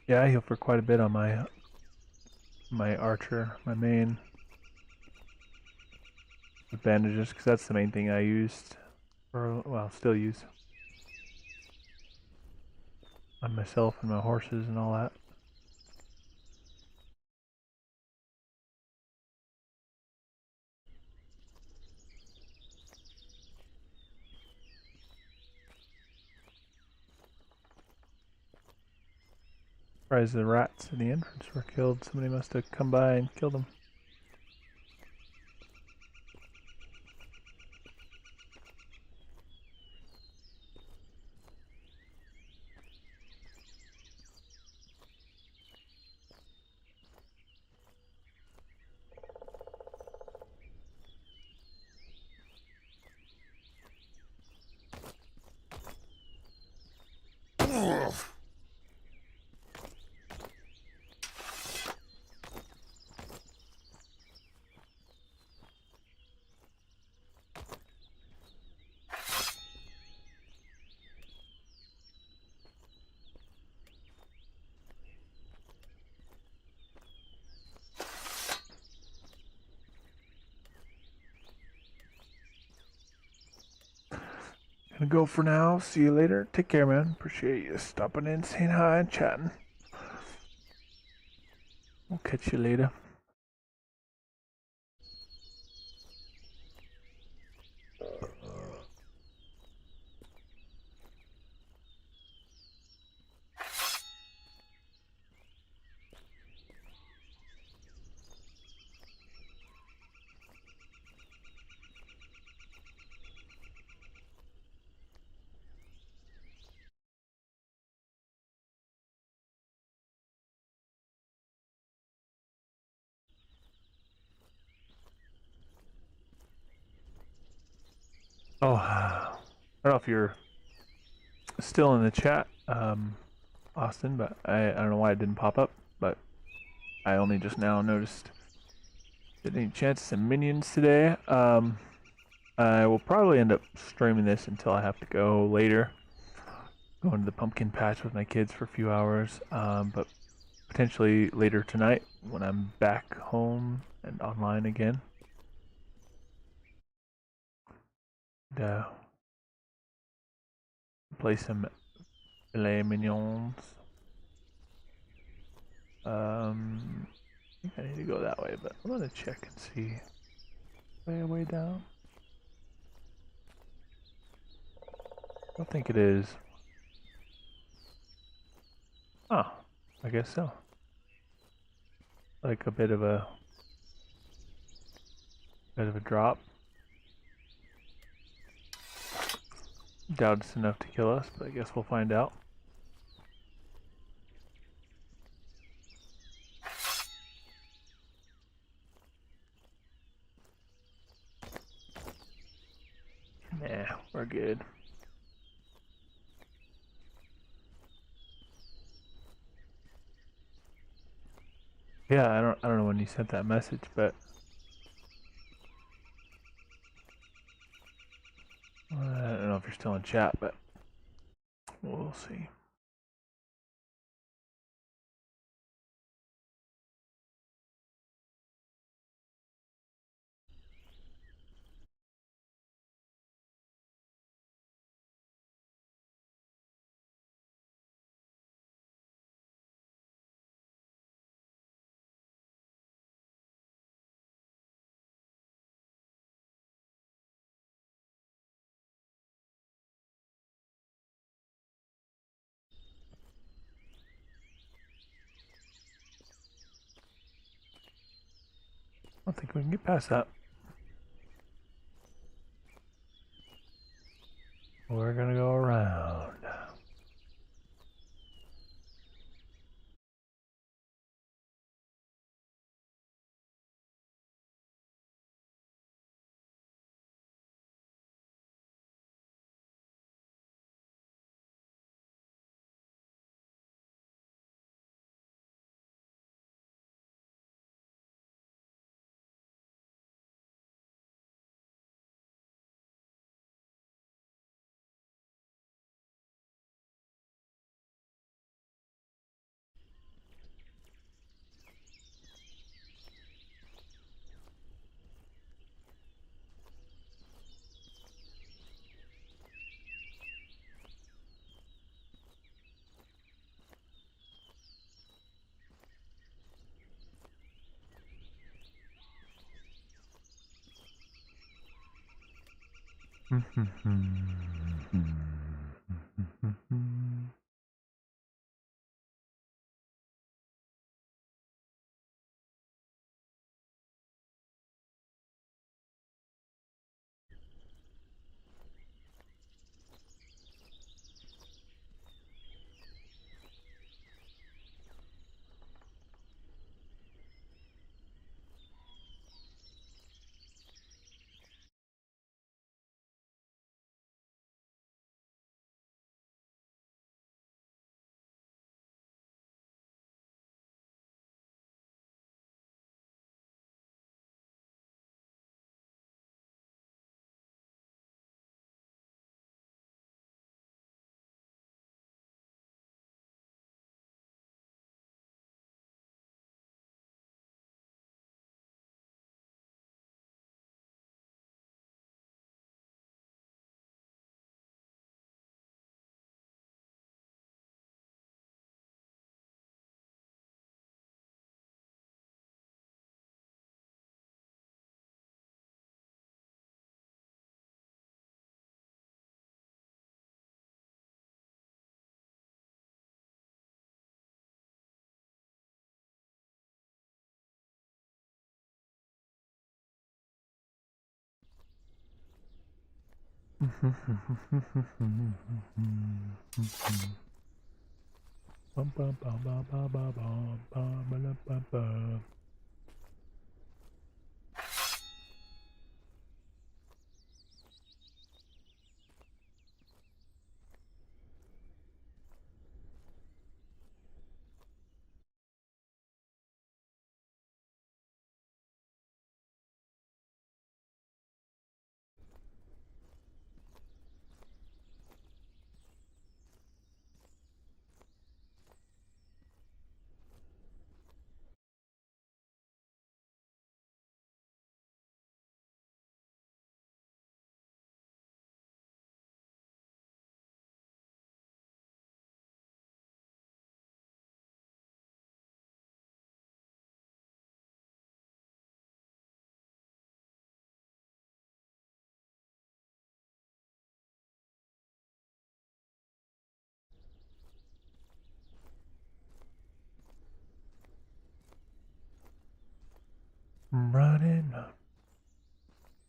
Yeah, I heal for quite a bit on my archer, my main with bandages, because that's the main thing I used, or well, still use on myself and my horses and all that. Surprised the rats in the entrance were killed. Somebody must have come by and killed them. Gonna go for now. See you later. Take care, man. Appreciate you stopping in, saying hi, and chatting. We'll catch you later. Oh, I don't know if you're still in the chat, Austin, but I don't know why it didn't pop up, but I only just now noticed. Did any chances of minions today? I will probably end up streaming this until I have to go later. Going to the pumpkin patch with my kids for a few hours, but potentially later tonight when I'm back home and online again. And, play some filet mignons. I think I need to go that way, but I'm gonna check and see. Way down. I don't think it is. Oh, I guess so. Like a bit of a drop. Doubt it's enough to kill us, but I guess we'll find out. Nah, we're good. Yeah, I don't know when you sent that message, but I don't know if you're still in chat, but we'll see. I don't think we can get past that. We're gonna go around.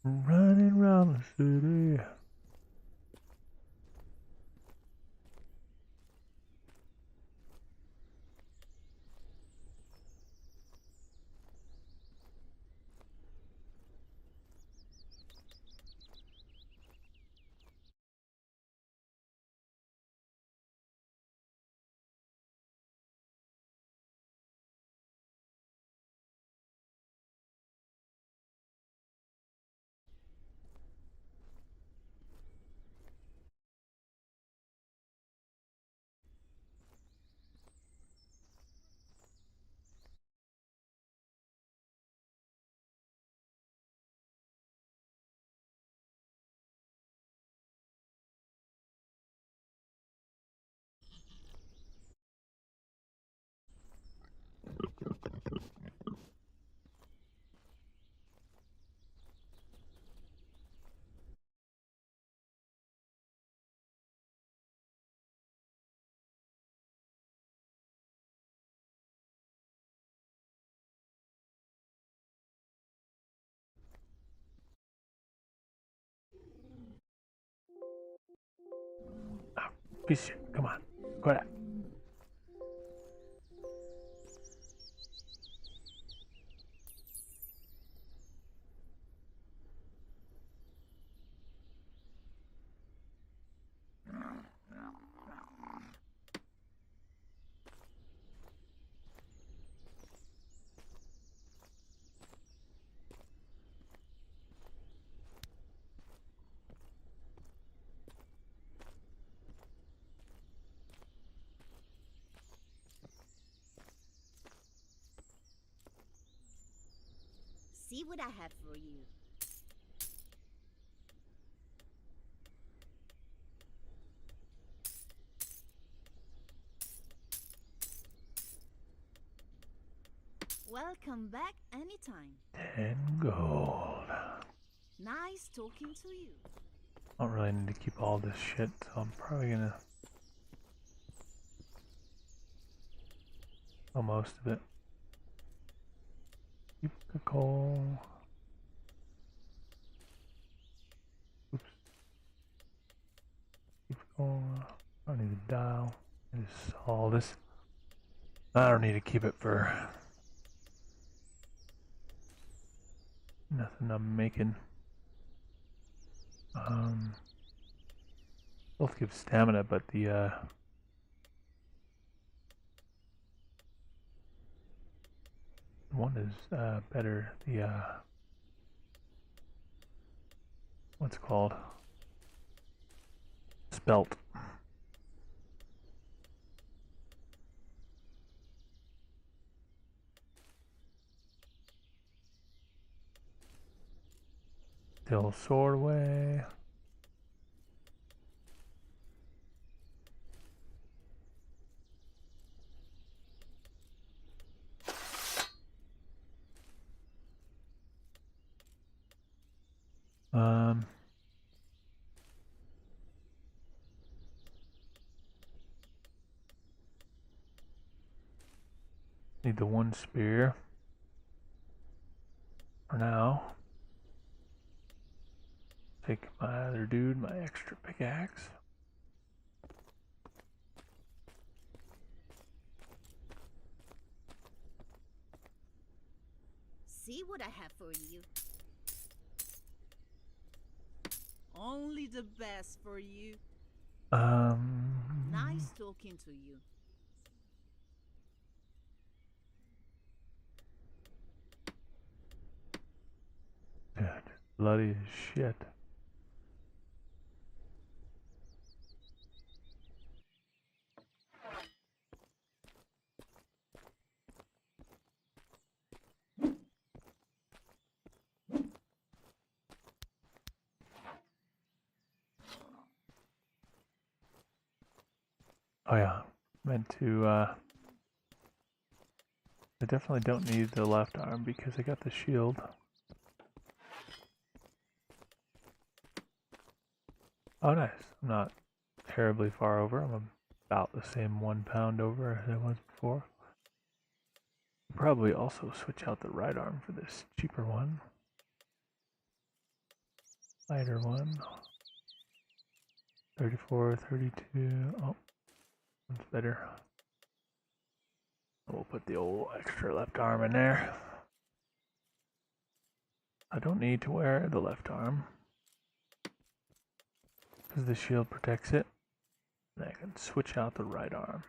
Running around the city. Piece of shit. Come on. Go ahead. See what I have for you. Welcome back anytime. 10 gold. Nice talking to you. I don't really need to keep all this shit, so I'm probably gonna sell most of it. Keep the coal. Oops. Keep the coal. I don't need a dial. I just sell all this. I don't need to keep it for nothing I'm making. Both give stamina, but the one is better. The what's it called? Spelt. Still sword away. Need the one spear for now. Take my other dude, my extra pickaxe. See what I have for you. Only the best for you. Nice talking to you. Dude, bloody as shit. Oh yeah, meant to, I definitely don't need the left arm because I got the shield. Oh nice, I'm not terribly far over, I'm about the same 1 pound over as I was before. Probably also switch out the right arm for this cheaper one. Lighter one. 34, 32, oh, that's better. We'll put the old extra left arm in there. I don't need to wear the left arm because the shield protects it. And I can switch out the right arm.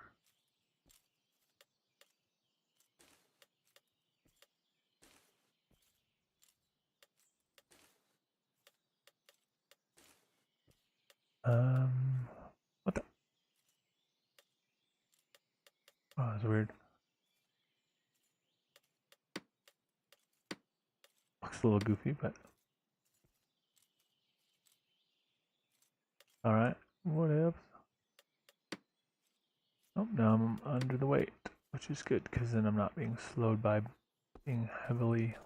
What the? Oh, that's weird. Looks a little goofy, but alright. What else? Oh, now I'm under the weight, which is good because then I'm not being slowed by being heavily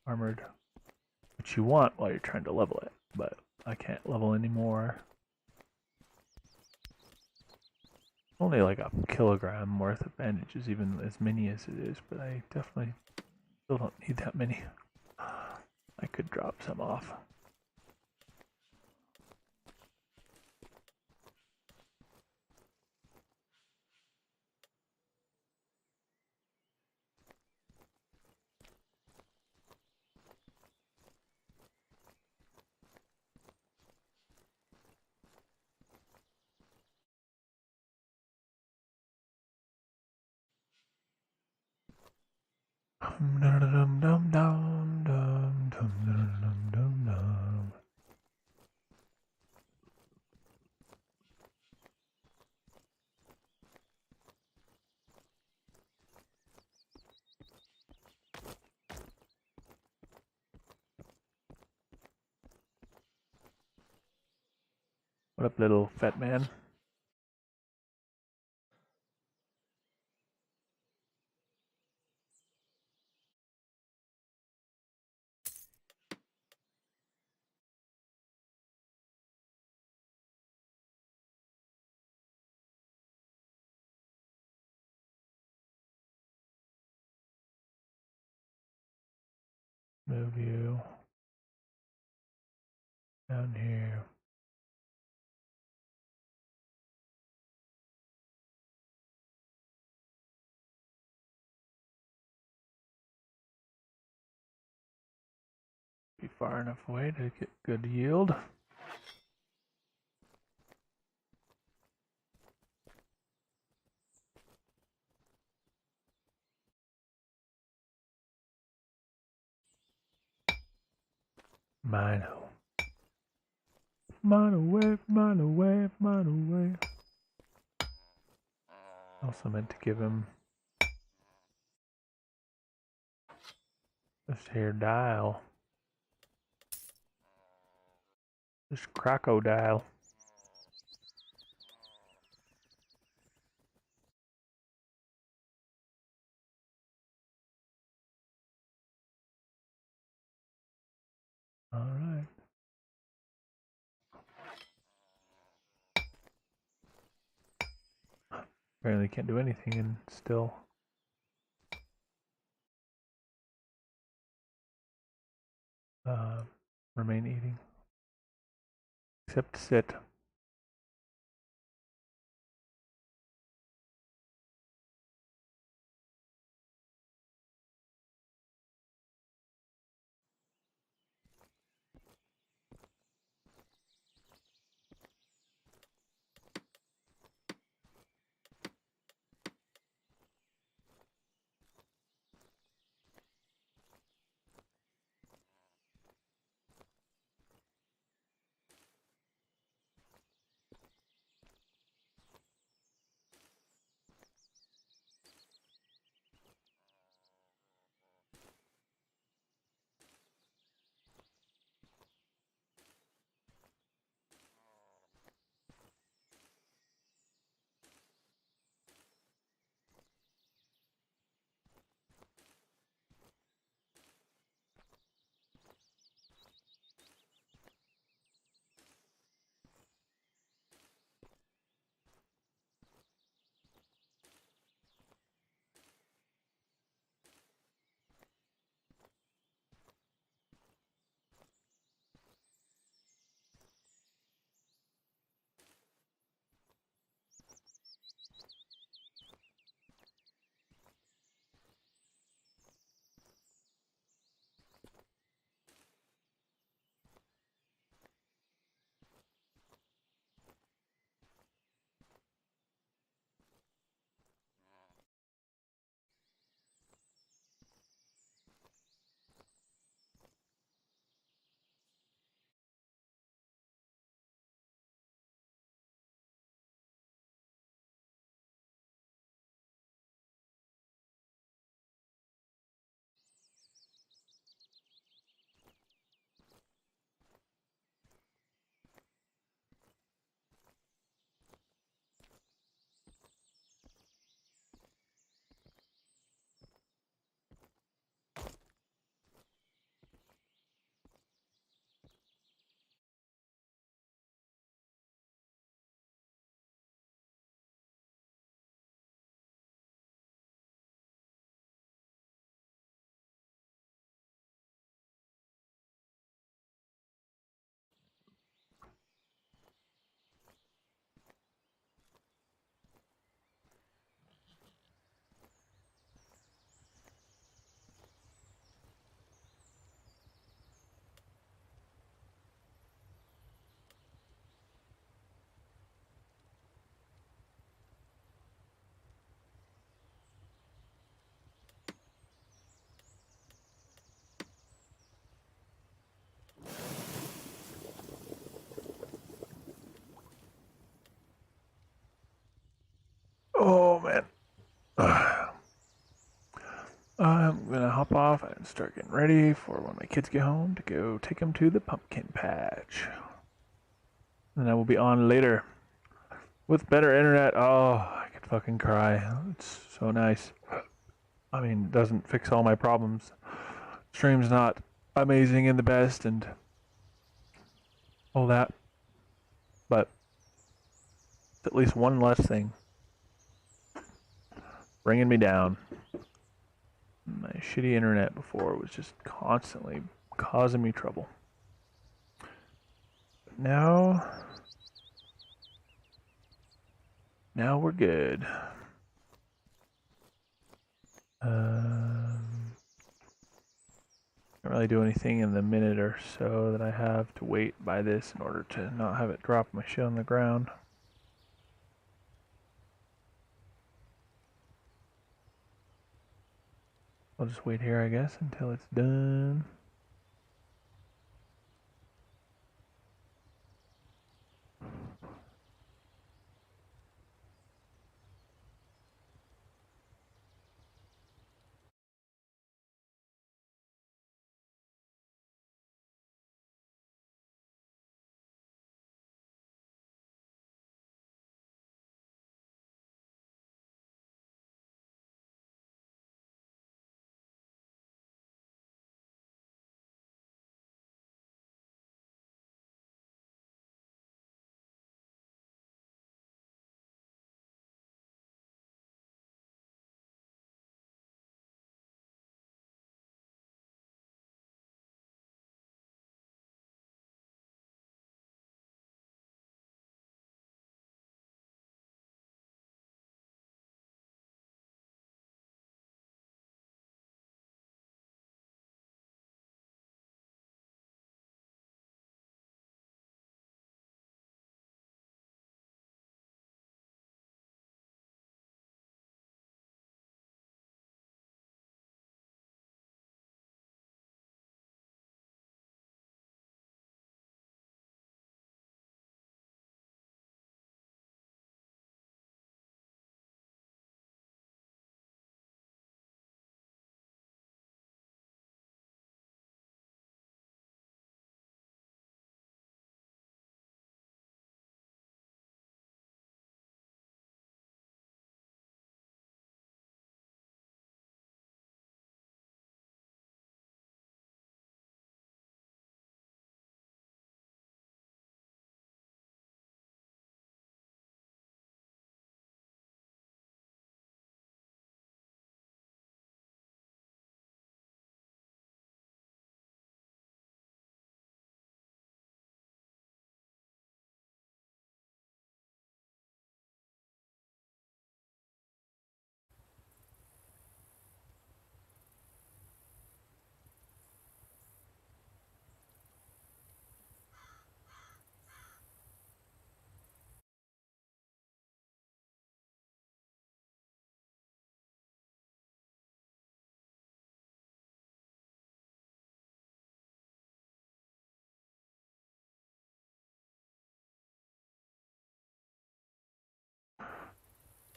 armored, which you want while you're trying to level it, but I can't level anymore. Only like a kilogram worth of bandages, even as many as it is, but I definitely still don't need that many. I could drop some off. What up, little fat man? Move you down here. Be far enough away to get good yield. Mine. Mine away, mine away, mine away. Also meant to give him this here dial. This crocodile. Alright. Apparently can't do anything and still remain eating. except sit. Oh man. I'm gonna hop off and start getting ready for when my kids get home to go take them to the pumpkin patch. And I will be on later with better internet. Oh, I could fucking cry. It's so nice. I mean, it doesn't fix all my problems. Stream's not amazing and the best and all that, but it's at least one less thing bringing me down. My shitty internet before was just constantly causing me trouble. But now we're good. Can't really do anything in the minute or so that I have to wait by this in order to not have it drop my shit on the ground. I'll just wait here, I guess, until it's done.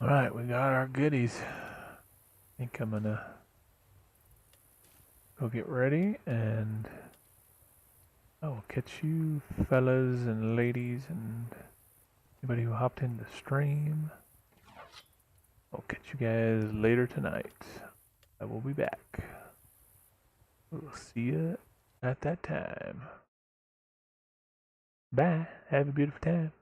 Alright, we got our goodies. I think I'm gonna go get ready and I will catch you fellas and ladies and anybody who hopped in the stream. I'll catch you guys later tonight. I will be back. We'll see you at that time. Bye. Have a beautiful time.